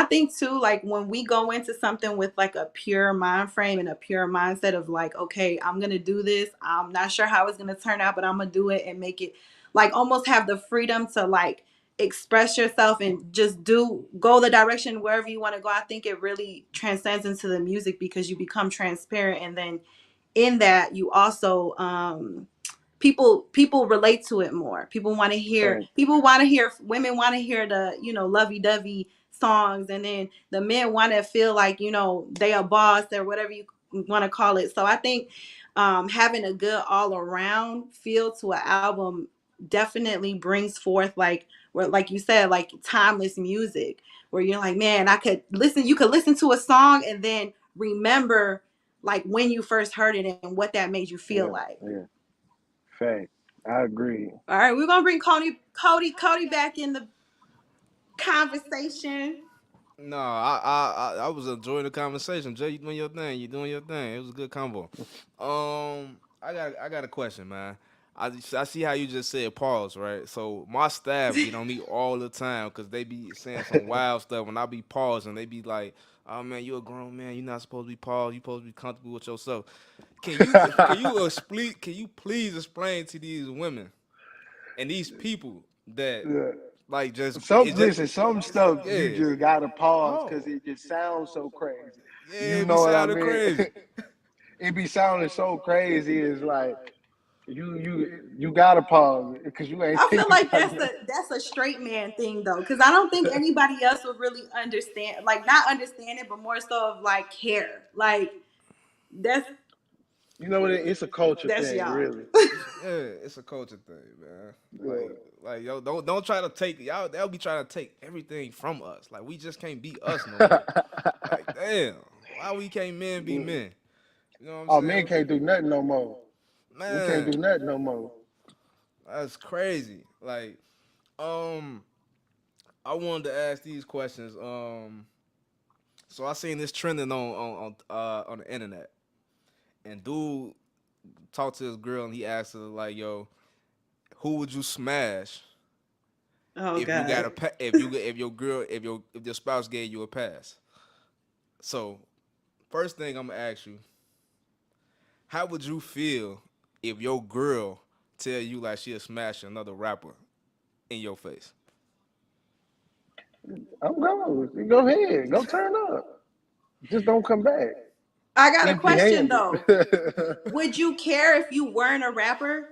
think too, like when we go into something with like a pure mind frame and a pure mindset of like, okay, I'm gonna do this. I'm not sure how it's gonna turn out, but I'm gonna do it and make it like almost have the freedom to like express yourself and just go the direction wherever you want to go. I think it really transcends into the music because you become transparent, and then in that you also people relate to it more. Thank Women want to hear the, lovey-dovey songs, and then the men want to feel like, they a boss or whatever you want to call it. So I think having a good all around feel to an album definitely brings forth, like, where, like you said, like timeless music, where you're like, man, you could listen to a song and then remember like when you first heard it and what that made you feel yeah, like. yeah. Fact. I agree. All right, we're gonna bring Cody back in the conversation. No, I was enjoying the conversation. Jay, you doing your thing. You doing your thing. It was a good combo. I got a question, man. I see how you just said pause, right? So my staff get on me all the time because they be saying some wild stuff. When I be pausing, they be like, "Oh man, you a grown man. You're not supposed to be paused. You supposed to be comfortable with yourself." Can you please explain to these women and these people that Yeah. like just Some it just listen, some stuff you yeah. just gotta pause because Oh, it just sounds so crazy. yeah, You it be know what I sounding mean? crazy. It be sounding so crazy. It's like you gotta pause because you ain't I feel thinking like about that's a straight man thing though, because I don't think anybody else would really understand, like not understand it, but more so of like care. Like that's you know what? It's a culture that's thing, y'all. really. It's a culture thing, man. Yeah. Yo, don't try to take y'all. They'll be trying to take everything from us. Like we just can't be us no more. Like damn, why we can't men be men? You know what I'm Oh, men saying? can't do nothing no more. We can't do Man, nothing no more. that's crazy. Like, um, I wanted to ask these questions. So I seen this trending on the internet, and dude talked to this girl and he asked her like, "Yo, who would you smash Oh if you got God. a if your girl if your spouse gave you a pass?" So first thing I'm gonna ask you, how would you feel if your girl tell you like she'll smash another rapper in your face? I'm going. Go ahead. Go turn up. Just don't come back I got a empty question handed. though. Would you care if you weren't a rapper?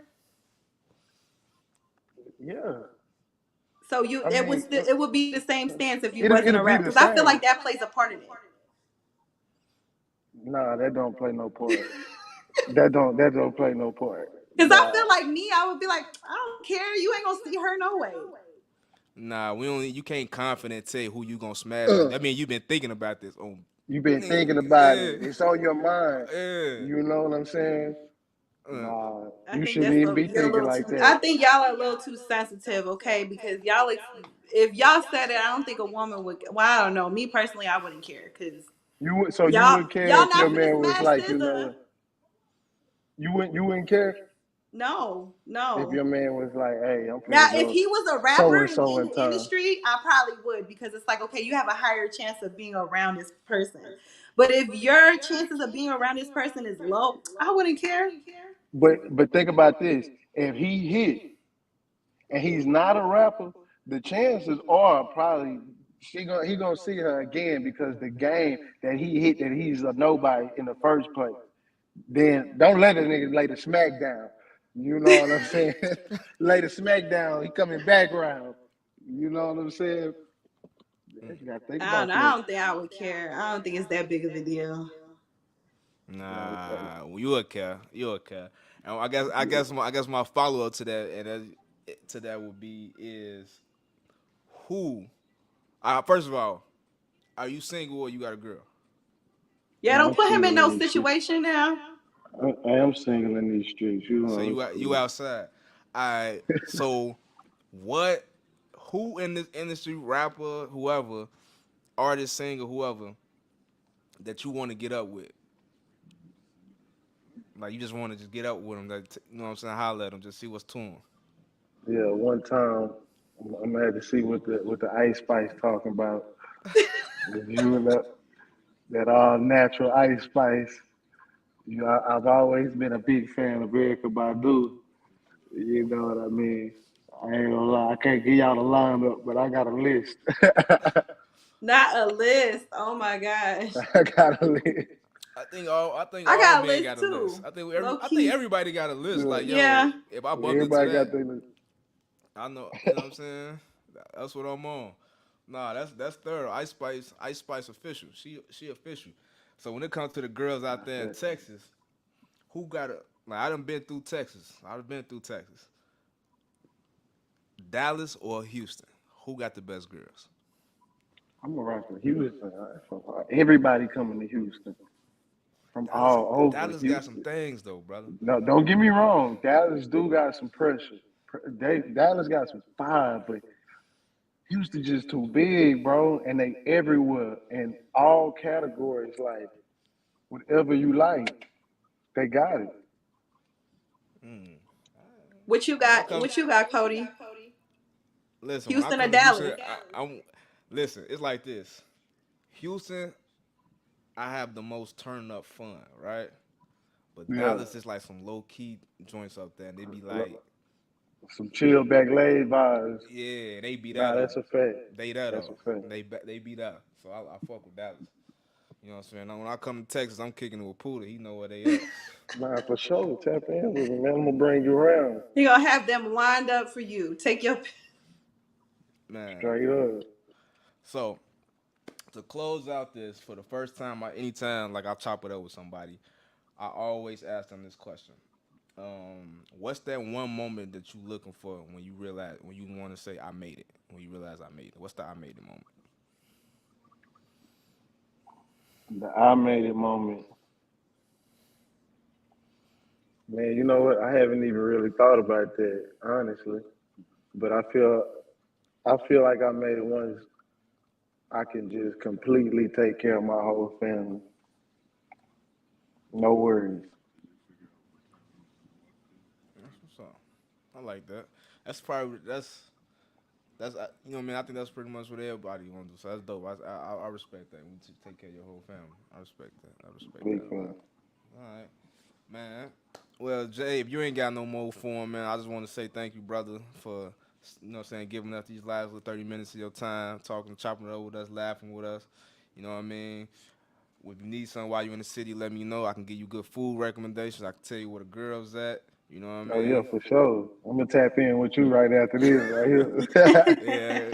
Yeah. So I mean, it would be the same stance if you wasn't it'll a be rapper, the because I feel same. like that plays a part in it. Nah, that don't play no part. That don't play no part. Because I Nah. feel like me, I would be like, I don't care. You ain't gonna see her no way. Nah, we only you can't confident say who you gonna smash. Like that mean you been thinking about this. Oh, You been thinking about it. yeah, It's on your mind. yeah. You know what I'm saying? Uh, Nah, I you think shouldn't even be you're a thinking little like too. I that. think y'all are a little too sensitive, okay? Because if y'all said it, I don't think a woman would. Well, I don't know. Me personally, I wouldn't care because So you wouldn't care y'all if your not finna man was smash like, SZA. you wouldn't care No, if no. your man was like, hey, I'm Now, finna if go he was a so rapper and so in in the time. industry, I probably would, because it's like, okay, you have a higher chance of being around this person. But if your chances of being around this person is low, I wouldn't care. But think about this. If he hit and he's not a rapper, the chances are probably he gonna see her again because the game that he hit that he's a nobody in the first place. Then don't let a nigga lay the smack down. You know what I'm saying? Lay the smack down. He coming back round. You know what I'm saying? You gotta think I don't about know. I that. don't think I would care. I don't think it's that big of a deal. nah, you a care, you a care. And I guess my follow up to that to that would be is who. First of all, are you single or you got a girl? Yeah, Yeah, don't I'm put him in single no in these streets. situation now. I am single in these streets. You So know, it's you cool. outside. I so what? Who in this industry, rapper, whoever, artist, singer, whoever, that you want to get up with? Like you just want to just get up with them, like, you know what I'm saying? Holler at them, just see what's to them. Yeah, one time I'm gonna have to see what the Ice Spice talking about. If you and that all natural Ice Spice. I've always been a big fan of Erica Badu. You know what I mean? I ain't gonna lie, I can't give y'all the lineup, but I got a list. Not a list. Oh my gosh. I got a list. I think I all got a men list got a list. too. I Low think key. everybody got a list. Yeah, Like, yo, Yeah. if I bump into everybody got that, their list. I know. You know what I'm saying? That's what I'm on. Nah, that's thorough. Ice Spice official. She official. So when it comes to the girls out there in That's Texas, who got a like? I done been through Texas. I've been through Texas. Dallas or Houston? Who got the best girls? I'm gonna rock with Houston. Everybody coming to Houston from Dallas all over Dallas got some Houston. things though, brother. No, don't get me wrong. Dallas do got some pressure. Dallas got some fire, but Houston just too big, bro. And they everywhere in all categories. Like whatever you like, they got it. Mm. What you When I got? come, What you got, Cody? listen. When I Houston or come to Houston, Dallas? I'm listen. It's like this. Houston, I have the most turn up fun, right? But Yeah, Dallas is like some low key joints up there, and they be like, some chill back laid vibes. yeah, they beat that Nah, up. that's a fact. They that That's a up. fact. They beat that. So I fuck with Dallas. You know what I'm saying? Now, when I come to Texas, I'm kicking it with Puda. He know where they at. Nah, for sure. Tap in with me, man. I'm gonna bring you around. He gonna have them lined up for you. Take your. Man. Straight up. So to close out this, for the first time, anytime like I chop it up with somebody, I always ask them this question. What's that one moment that you looking for when you realize when you want to say I made it? When you realize I made it, what's the I made it moment? The I made it moment. Man, you know what? I haven't even really thought about that, honestly. But I feel like I made it once I can just completely take care of my whole family. No worries. That's what's up. I like that. That's probably that's you know what I mean. I think that's pretty much what everybody want to do. So that's dope. I respect that. We should take care of your whole family. I respect that. I respect that Big a lot. fan. All right, man. Well, Jay, if you ain't got no more for him, man, I just want to say thank you, brother, for you know what I'm saying, giving us these last little 30 minutes of your time, talking, chopping it over with us, laughing with us. You know what I mean? If you need something while you're in the city, let me know. I can give you good food recommendations. I can tell you where the girls at. You know what I Oh yeah, mean? for sure. I'm gonna tap in with you right after this, right here. Yeah,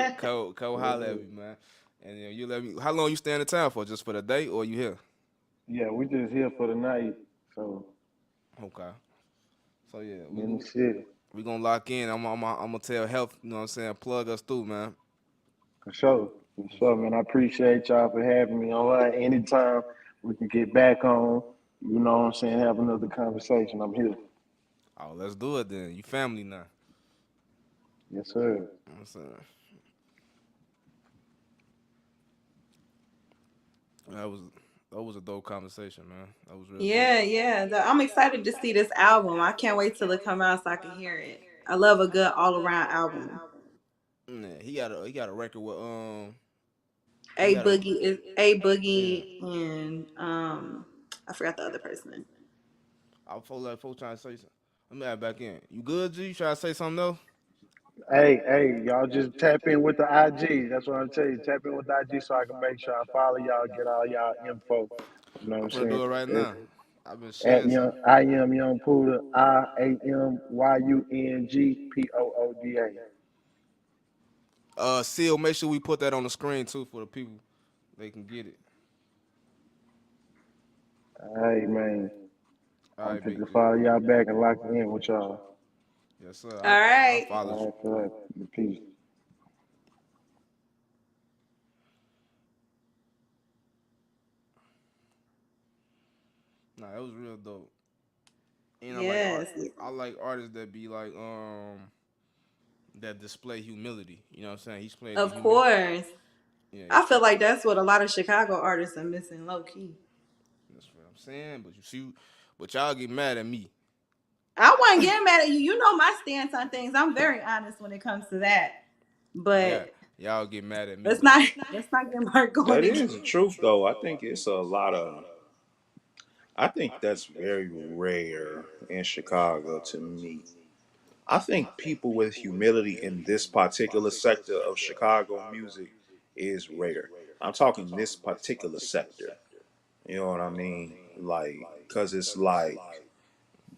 holler at me, man. And you let me. How long you stay in the town for? Just for the day, or you here? Yeah, we just here for the night, so Okay. So yeah, in the city we gonna lock in. I'm gonna tell health. You know what I'm saying? Plug us through, man. for sure, for sure, man. I appreciate y'all for having me on. Anytime we can get back on, you know what I'm saying, have another conversation. I'm here. Oh, let's do it then. You family now. Yes, sir. You know what I'm saying? That was that was a dope conversation, man. That was real dope. Yeah, yeah. I'm excited to see this album. I can't wait till it come out so I can hear it. I love a good all around album. Yeah, he got a record with he A got a Boogie is A yeah. Boogie and I forgot the other person. I folks trying to say something. Let me add back in. You good, G? You trying to say something else? Hey, y'all just tap in with the IG. That's what I'm telling you. Tap in with the IG so I can make sure I follow y'all, get all y'all info. You know what I'm I'm finna saying? do it right It's now. I've been at sharing some. young I am young Puda, IAMYUNGPOODA. Seal, make sure we put that on the screen too for the people. They can get it. Hey man. All I'm right, fit to Big G. follow y'all back and lock in with y'all. Yes, sir. All I right. followed All you. right, for peace. Nah, it was real dope. And Yes. I like artists that be like that display humility. You know what I'm saying? He's played the Of humility. course. Yeah, he's I feel played. like that's what a lot of Chicago artists are missing low key. That's what I'm saying. But you see, but y'all get mad at me. I wasn't getting mad at you. You know my stance on things. I'm very honest when it comes to that. Yeah, But y'all get mad at me let's though. not get Mark going That again. is the truth, though. I think it's a lot of. I think that's very rare in Chicago to me. I think people with humility in this particular sector of Chicago music is rare. I'm talking this particular sector. You know what I mean? Like, cause it's like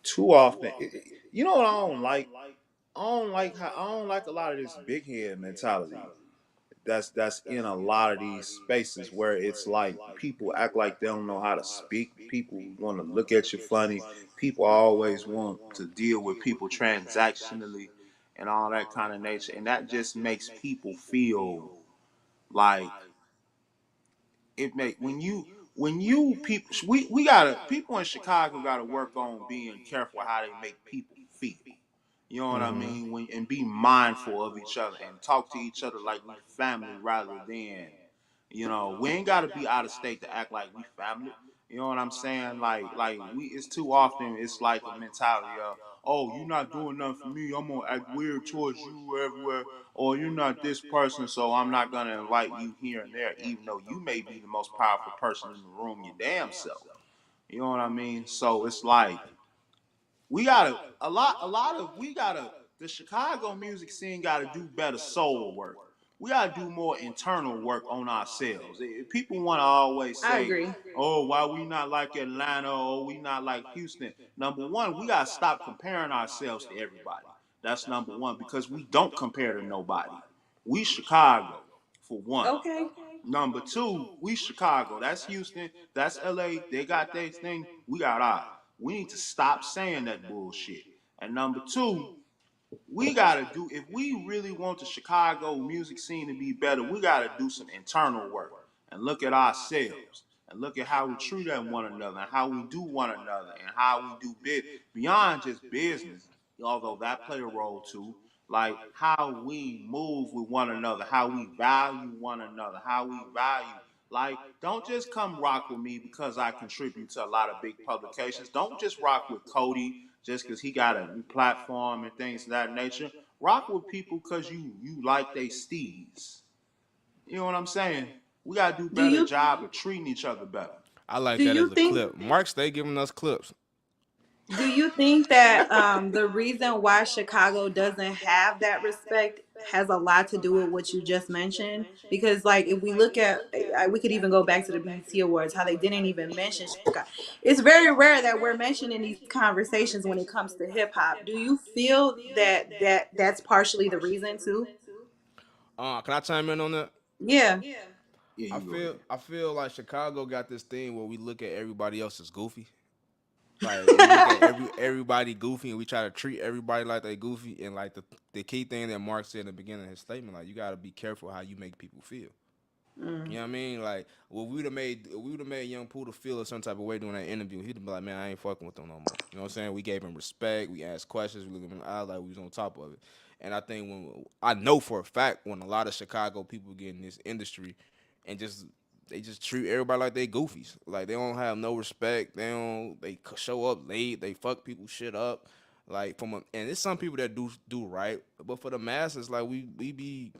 too often. You know what I don't like? I don't like a lot of this big head mentality that's in a lot of these spaces where it's like people act like they don't know how to speak. People want to look at you funny. People always want to deal with people transactionally and all that kind of nature, and that just makes people feel like it make when you people we gotta people in Chicago gotta work on being careful how they make people feel. You know what I Mm-hmm. mean? And be mindful of each other and talk to each other like we family rather than, we ain't gotta be out of state to act like we family. You know what I'm saying? Like we it's too often it's like a mentality of, oh, you're not doing nothing for me, I'm gonna act weird towards you everywhere, or you're not this person, so I'm not gonna invite you here and there, even though you may be the most powerful person in the room, your damn self. You know what I mean? So it's like we gotta a lot of we gotta the Chicago music scene gotta do better soul work. We gotta do more internal work on ourselves. People want to always I say, agree. "Oh, why we not like Atlanta or we not like Houston?" Number one, we gotta stop comparing ourselves to everybody. That's number one because we don't compare to nobody. We Chicago for one. Okay. Number two, we Chicago. That's Houston. That's LA. They got their thing. We got ours. We need to stop saying that bullshit. And number two, we gotta do if we really want the Chicago music scene to be better, we gotta do some internal work and look at ourselves and look at how we treat one another and how we do one another and how we do beyond just business, although that play a role too. Like how we move with one another, how we value one another, how we value. Like, don't just come rock with me because I contribute to a lot of big publications. Don't just rock with Cody just because he got a new platform and things of that nature. Rock with people because you like they steeds. You know what I'm saying? We gotta do Do better you job of treating each other better. I like do that you as a think clip. Mark stay giving us clips. Do you think that the reason why Chicago doesn't have that respect has a lot to do with what you just mentioned? Because, like, if we look at, we could even go back to the BET Awards, how they didn't even mention Chicago. It's very rare that we're mentioning these conversations when it comes to hip hop. Do you feel that that's partially the reason too? Can I chime in on that? Yeah. Yeah, I you go feel ahead. I feel like Chicago got this thing where we look at everybody else as goofy. Like we look at everybody goofy and we try to treat everybody like they goofy. And like the key thing that Mark said in the beginning of his statement, like you gotta be careful how you make people feel. You Mm. know what I mean? Like, well, we would have made Young Poodle feel a certain type of way during that interview. He'd be like, "Man, I ain't fucking with them no more." You know what I'm saying? We gave him respect. We asked questions. We looked him in the eye like we was on top of it. And I think I know for a fact when a lot of Chicago people get in this industry, and they just treat everybody like they goofies. Like they don't have no respect. They show up late. They fuck people shit up. Like and it's some people that do right, but for the masses, like we be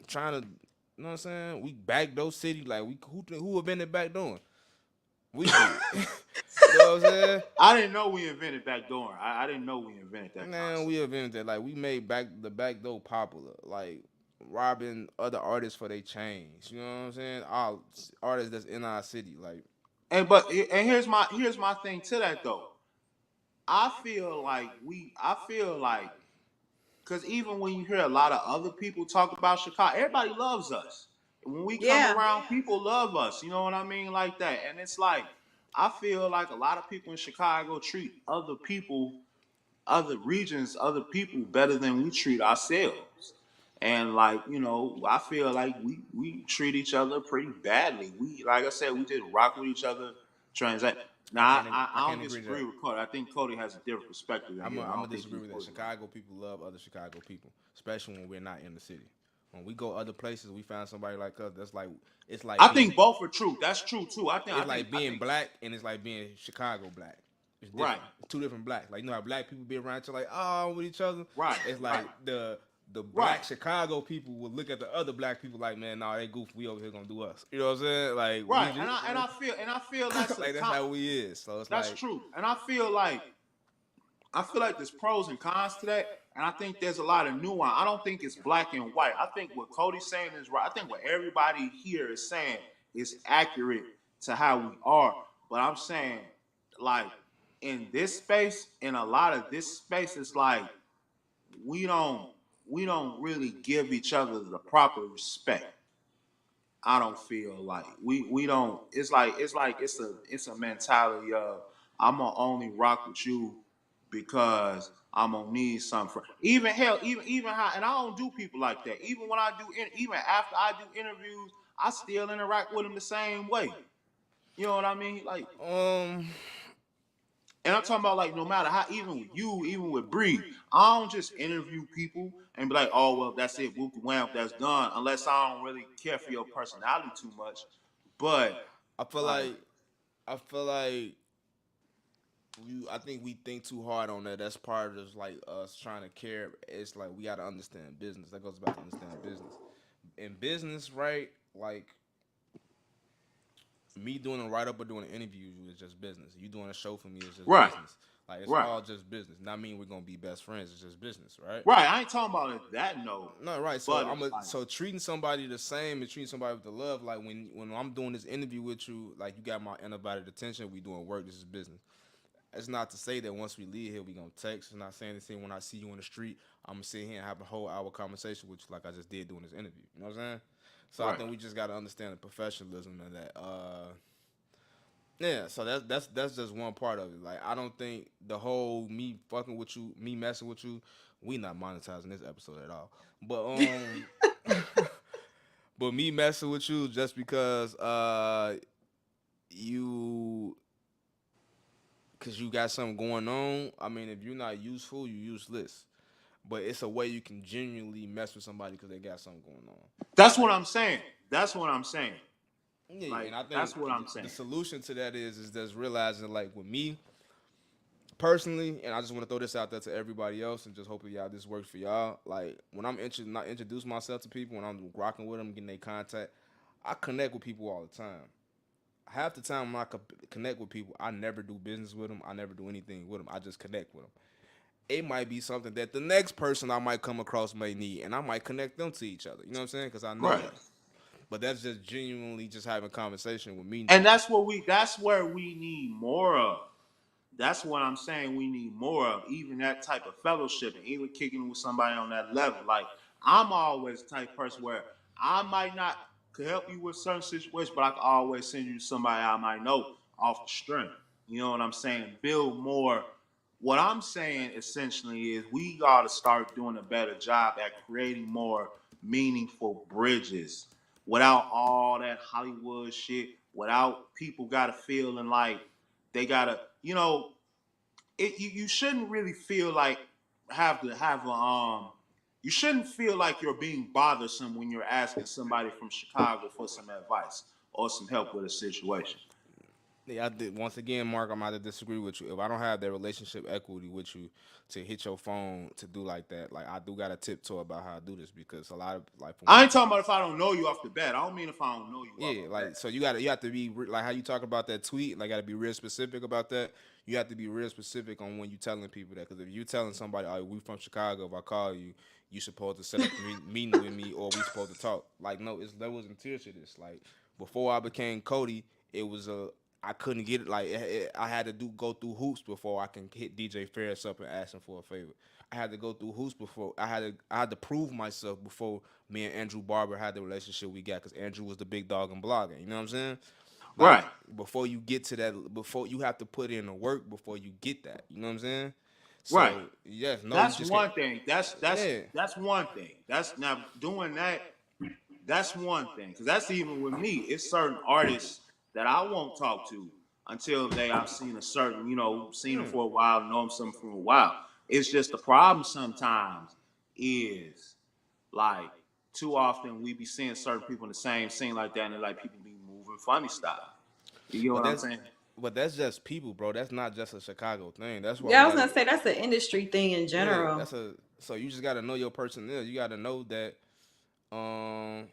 trying to, you know what I'm saying? We backdoor city, like who invented backdooring? We did. You know what I'm saying? I didn't know we invented backdoor. I didn't know we invented that Man, concept. we invented that. Like we made the backdoor popular. Like robbing other artists for their chains. You know what I'm saying? All artists that's in our city. Like And here's my thing to that though. I feel like because even when you hear a lot of other people talk about Chicago, everybody loves us. When we come Yeah. around, people love us. You know what I mean? Like that. And it's like, I feel like a lot of people in Chicago treat other people, other regions, other people better than we treat ourselves. And like, I feel like we treat each other pretty badly. We, like I said, we just rock with each other, transact. Now, I I don't can't agree to disagree that. with Cody. I think Cody has a different perspective than him. I I'm gonna don't think disagree he's with that. fully right. Chicago people love other Chicago people, especially when we're not in the city. When we go other places, we find somebody like us. That's like it's I like being think both are true. That's true too. it's like being black and it's like being Chicago black. It's Right, different. It's two different blacks. Like you know how black people be around each other like with each other. right, It's right, like the right, black Chicago people will look at the other black people like, man, nah, they goofy. We over here gonna do us. You know what I'm saying? Like we right. just And I feel that's like that's how we is. So it's that's like true. And I feel like there's pros and cons to that. And I think there's a lot of nuance. I don't think it's black and white. I think what Cody's saying is right. I think what everybody here is saying is accurate to how we are. But I'm saying, like, in this space, in a lot of this space, it's like we don't we don't really give each other the proper respect. I don't feel like we don't. It's a mentality of I'm gonna only rock with you because I'm gonna need something. Even hell, even how, and I don't do people like that. Even when I do, even after I do interviews, I still interact with them the same way. You know what I mean? Like, Um, and I'm talking about like no matter how, even with you, even with Bree, I don't just interview people and be like, oh well, that's it, whoop wham, that's done. Unless I don't really care for your personality too much. But I feel like, like I feel like I think we think too hard on that. That's part of just like us trying to care. It's like we gotta understand business. That goes back to understand business. In business, right? Like me doing a write up or doing an interview is just business. You doing a show for me is just right, business. Like it's right, all just business. Not mean we're gonna be best friends. It's just business, right? right. I ain't talking about it that note, No, right. So but it's like, so treating somebody the same and treating somebody with the love. Like when I'm doing this interview with you, like you got my undivided attention. We doing work. This is business. It's not to say that once we leave here we gonna text. It's not saying the same when I see you in the street, I'm gonna sit here and have a whole hour conversation with you like I just did doing this interview. You know what I'm saying? So I right. think we just gotta understand the professionalism of that. Yeah, so that's just one part of it. Like I don't think the whole me fucking with you, me messing with you, we not monetizing this episode at all. But but me messing with you just because you cause you got something going on. I mean, if you're not useful, you useless. But it's a way you can genuinely mess with somebody because they got something going That's on. what Like I'm saying. That's what I'm saying. yeah, Like, and I think that's what I'm the saying. solution to that is just realizing like with me personally, and I just want to throw this out there to everybody else, and just hoping y'all this works for y'all. Like when I'm not introduce myself to people, when I'm rocking with them, getting their contact, I connect with people all the time. Half the time when I connect with people, I never do business with them. I never do anything with them. I just connect with them. It might be something that the next person I might come across may need, and I might connect them to each other. You know what I'm saying? Because I know Right. y'all. But that's just genuinely just having conversation with me. And that's where we need more of. That's what I'm saying we need more of, even that type of fellowship and even kicking with somebody on that level. Like I'm always the type of person where I might not could help you with certain situations, but I can always send you to somebody I might know off the strength. You know what I'm saying? Build more. What I'm saying essentially is we got to start doing a better job at creating more meaningful bridges without all that Hollywood shit, without people got to feeling like they gotta, you shouldn't really feel like have to have a you shouldn't feel like you're being bothersome when you're asking somebody from Chicago for some advice or some help with a situation. Yeah, I did. Once again, Mark, I'm going to disagree with you. If I don't have that relationship equity with you to hit your phone to do like that, like I do got to tiptoe about how I do this because a lot of like from I what ain't talking about if I don't know you off the bat. I don't mean if I don't know you off yeah, the like bat. so you have to be like how you talk about that tweet. Like, got to be real specific about that. You have to be real specific on when you telling people that because if you telling somebody, "Oh, we from Chicago," if I call you, you supposed to set up a meeting with me or we supposed to talk. Like, no, it's there wasn't tears to this. Like before I became Cody, it was a I couldn't get it. Like I had to go through hoops before I can hit DJ Ferris up and ask him for a favor. I had to go through hoops before I had to prove myself before me and Andrew Barber had the relationship we got because Andrew was the big dog in blogging. You know what I'm saying? Like Right, before you get to that, before you have to put in the work before you get that. You know what I'm saying? right. So yes, no, you That's just can't. one thing. That's Yeah, that's one thing. That's now doing that. That's one thing. Because that's even with me. It's certain artists that I won't talk to until I've seen a certain, seen them mm. for a while, know them some from a while. It's just the problem sometimes is like too often we be seeing certain people in the same scene like that, and they're like people be moving funny style. You know but what I'm that's saying? but that's just people, bro. That's not just a Chicago thing. That's why Yeah, we I was gotta. gonna say that's an industry thing in Yeah, general. that's a. So you just gotta know your personnel. You gotta know that. Um,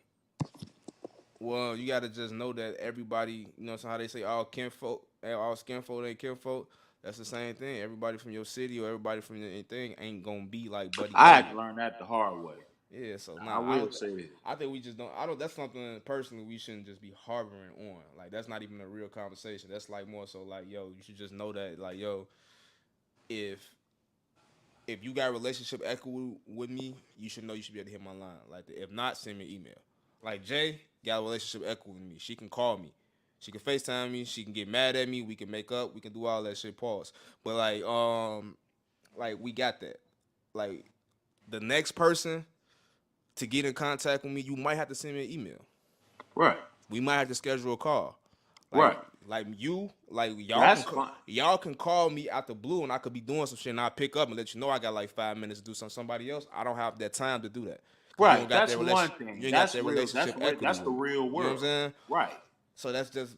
Well, you gotta just know that everybody, so how they say all kinfolk, all skinfolk ain't kinfolk. That's the same thing. Everybody from your city or everybody from your thing ain't gonna be like buddy I buddy. had to learn that the hard way. Yeah, so I nah, will say that. I think we just don't. I don't. That's something personally we shouldn't just be harboring on. Like that's not even a real conversation. That's like more so like yo, you should just know that like yo, if you got relationship equity with me, you should know you should be able to hit my line. Like if not, send me an email. Like Jay got a relationship equity with me. She can call me. She can FaceTime me. She can get mad at me. We can make up. We can do all that shit. Pause. But like we got that. Like the next person to get in contact with me, you might have to send me an email. Right. We might have to schedule a call. Like Right. like That's fine. y'all can call me out the blue and I could be doing some shit and I pick up and let you know I got like 5 minutes to do somebody else. I don't have that time to do that. Cause you Right. don't got That's that one relationship. thing. You ain't got That's that real. relationship equity. That's the with me. real You know what world. I'm saying? Right. So that's just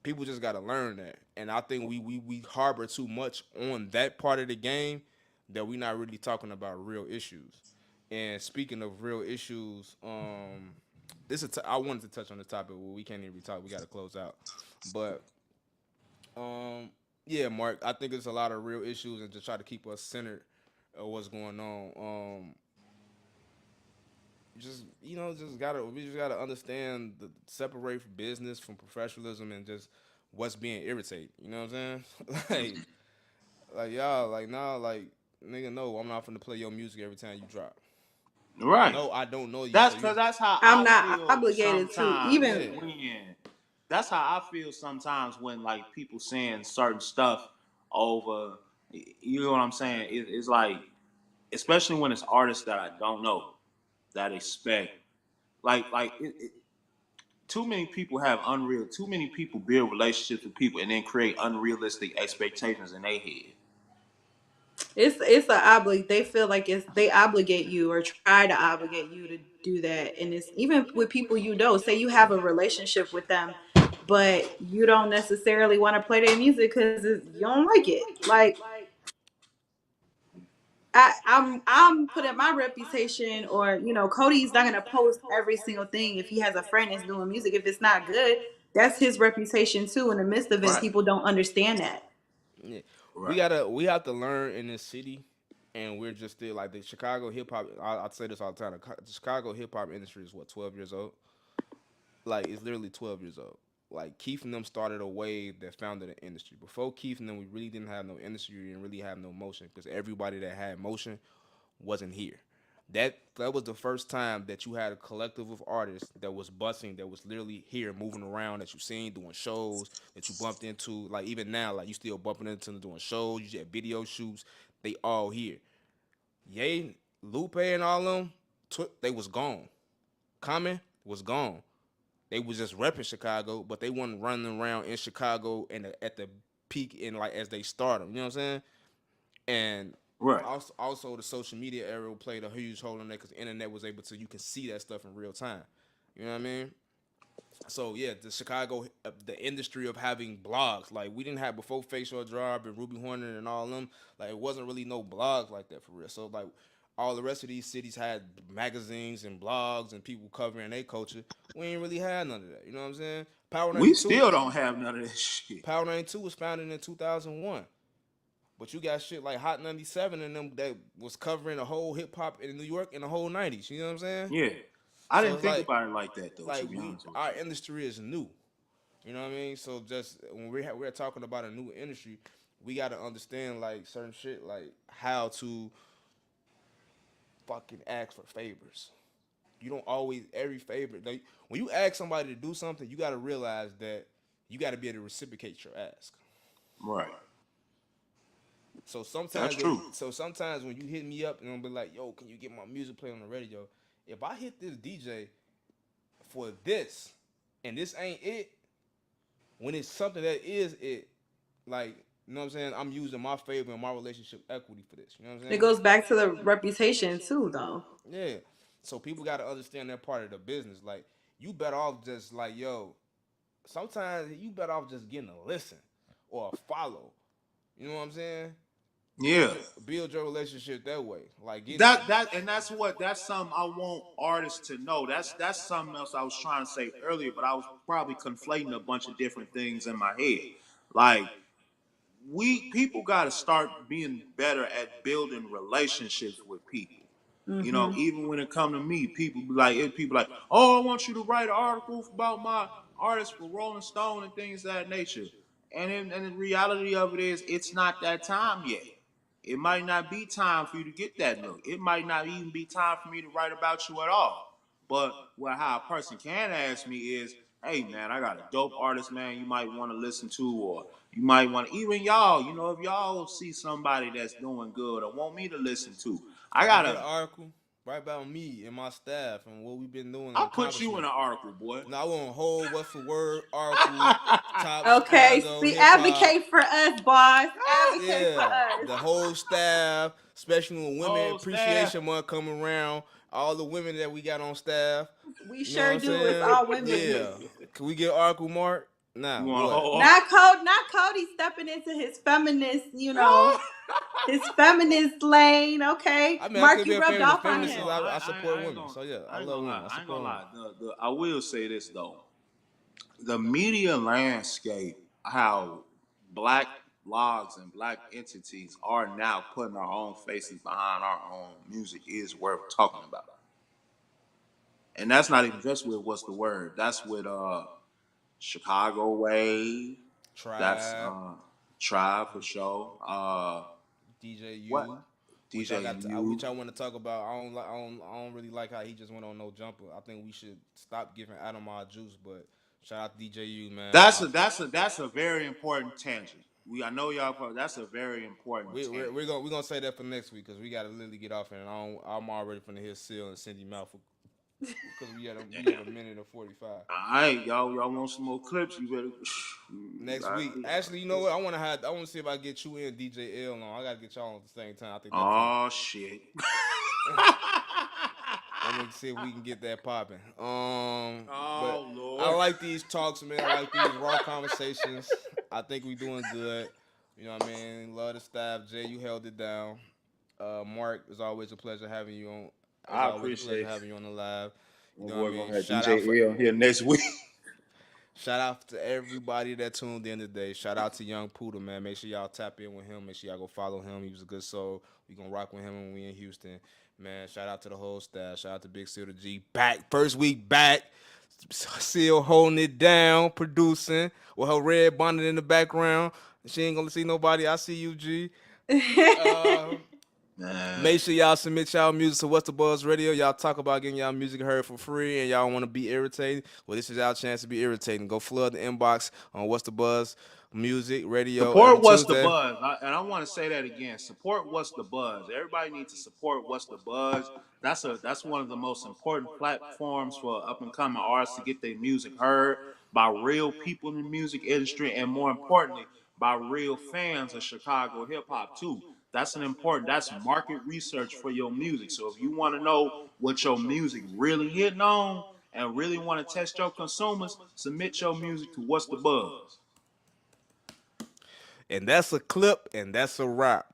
people just gotta learn that. And I think we harbor too much on that part of the game that we not really talking about real issues. And speaking of real issues, I wanted to touch on the topic. Well, we can't even really talk. We got to close out. But yeah, Mark, I think there's a lot of real issues, and to try to keep us centered of what's going on. Just we just gotta understand the separate business from professionalism and just what's being irritated. You know what I'm saying? like y'all, like nah, like nigga, no, I'm not finna play your music every time you drop. Right. No, I don't know you, That's so you. because that's how I'm I not feel obligated to sometimes even. Yeah. when. That's how I feel sometimes when like people saying certain stuff over. You know what I'm saying? It's like, especially when it's artists that I don't know that expect too many people have unreal. Too many people build relationships with people and then create unrealistic expectations in their head. It's a they feel like they obligate you or try to obligate you to do that, and it's even with people you know. Say you have a relationship with them, but you don't necessarily want to play their music because you don't like it. Like I'm putting my reputation, or Cody's not gonna post every single thing if he has a friend that's doing music. If it's not good, that's his reputation too. In the midst of it, Right. people don't understand that. Yeah. Right. We have to learn in this city, and we're just still like the Chicago hip hop. I say this all the time. The Chicago hip hop industry is what 12 years old. Like it's literally 12 years old. Like Keith and them started a wave that founded the industry. Before Keith and them, we really didn't have no industry and really have no motion because everybody that had motion wasn't here. That was the first time that you had a collective of artists that was busting, that was literally here, moving around, that you seen doing shows, that you bumped into. Like even now, like you still bumping into them doing shows. You had video shoots. They all here. Ye, Lupe, and all them, they was gone. Common was gone. They was just repping Chicago, but they wasn't running around in Chicago and at the peak and like as they started. You know what I'm saying? And Right. also the social media era played a huge role in that because the internet was able to, you can see that stuff in real time. You know what I mean? So yeah, the Chicago, the industry of having blogs, like we didn't have before Facial Drive and Ruby Horner and all of them. Like it wasn't really no blogs like that for real. So like all the rest of these cities had magazines and blogs and people covering their culture. We ain't really had none of that. You know what I'm saying? Power We 92, still don't have none of that shit. Power 92 was founded in 2001. But you got shit like Hot 97 and them that was covering the whole hip hop in New York in the whole 90s. You know what I'm saying? Yeah. I So didn't it's think about it like that though, to like be honest with our you. industry is new. You know what I mean? So just when we're talking about a new industry, we got to understand like certain shit, like how to fucking ask for favors. You don't always every favor. Like when you ask somebody to do something, you got to realize that you got to be able to reciprocate your ask. Right. So That's sometimes, true. when you hit me up and I'm be like, "Yo, can you get my music played on the radio?" If I hit this DJ for this, and this ain't it, when it's something that is it, like you know what I'm saying, I'm using my favor and my relationship equity for this. You know what I'm It saying? goes back to the reputation too, though. Yeah. So people got to understand that part of the business. Like you better off just like yo. Sometimes you better off just getting a listen or a follow. You know what I'm saying? Yeah. Build your relationship that way. Like get it. That's something I want artists to know. That's something else I was trying to say earlier, but I was probably conflating a bunch of different things in my head. Like we people got to start being better at building relationships with people. You know, Mhm. even when it come to me, people like, oh, I want you to write an article about my artist for Rolling Stone and things of that nature. And the reality of it is, it's not that time yet. It might not be time for you to get that look. It might not even be time for me to write about you at all. But what how a person can ask me is, hey man, I got a dope artist, man, you might want to listen to, or you might want to, even y'all, you know, if y'all see somebody that's doing good or want me to listen to, I I get gotta an article right about me and my staff and what we've been doing and I'll put you in accomplishment. an article, boy. Now I want a whole word for word article, top Okay, Chicago speak, hip hop. advocate for us, boss. Advocate for Yeah, us. the whole staff, especially when Women Whole staff. Appreciation Month coming around, all the women that we got on staff. We You know what sure I'm do. It's saying? all women. Yeah. Can we get article Mark? You Nah, want a what? whole Not Cody stepping into his feminist, his feminist lane. Okay, I mean, I Mark, could be you a rubbed feminist. off on Feminist is him. I support I ain't women. gonna So yeah, I I ain't love gonna lie. women. I I ain't gonna support women. lie. I will say this though. The media landscape, how black blogs and black entities are now putting our own faces behind our own music is worth talking about. And that's not even just with what's the word. That's with Chicago Wave. That's Tribe, Tribe for sure. What? DJU, which I DJ got, U. which I want to talk about. I don't really like how he just went on no jumper. I think we should stop giving Adam our juice. But shout out to DJU, man. That's a very important tangent. I know y'all probably, that's a very important tangent. We're gonna say that for next week because we gotta literally get off it. And I'm already finna hit Seal and Cindy Mouth because we at a minute and 45. All right, y'all want some more clips? You better. Next week, actually, you know what? I want to see if I get you and DJ L on. I gotta get y'all on at the same time. I think that pop. Oh shit. Let me see if we can get that popping. But Oh I Lord. like these talks, man. I like these raw conversations. I think we doing good. You know what I mean? Love the staff. Jay, you held it down. Mark, it's always a pleasure having you on. It's I always a pleasure appreciate having you on the live. You my know what I boy mean? gonna have DJ L here next week. Shout out to everybody that tuned in today. Shout out to Young Poodle, man. Make sure y'all tap in with him. Make sure y'all go follow him. He was a good soul. We gonna rock with him when we in Houston. Man, shout out to the whole staff. Shout out to Big Seal the G. Back. First week back. Seal holding it down, producing with her red bonnet in the background. She ain't gonna see nobody. I see you, G. Man. Make sure y'all submit y'all music to What's the Buzz Radio. Y'all talk about getting y'all music heard for free and y'all want to be irritated. Well, this is our chance to be irritating. Go flood the inbox on What's the Buzz Music Radio every Support What's the Tuesday. Buzz. And I want to say that again. Support What's the Buzz. Everybody needs to support What's the Buzz. That's one of the most important platforms for up and coming artists to get their music heard by real people in the music industry, and more importantly, by real fans of Chicago hip hop too. That's market research for your music. So if you want to know what your music really hitting on and really want to test your consumers, submit your music to What's the Buzz. And that's a clip and that's a wrap.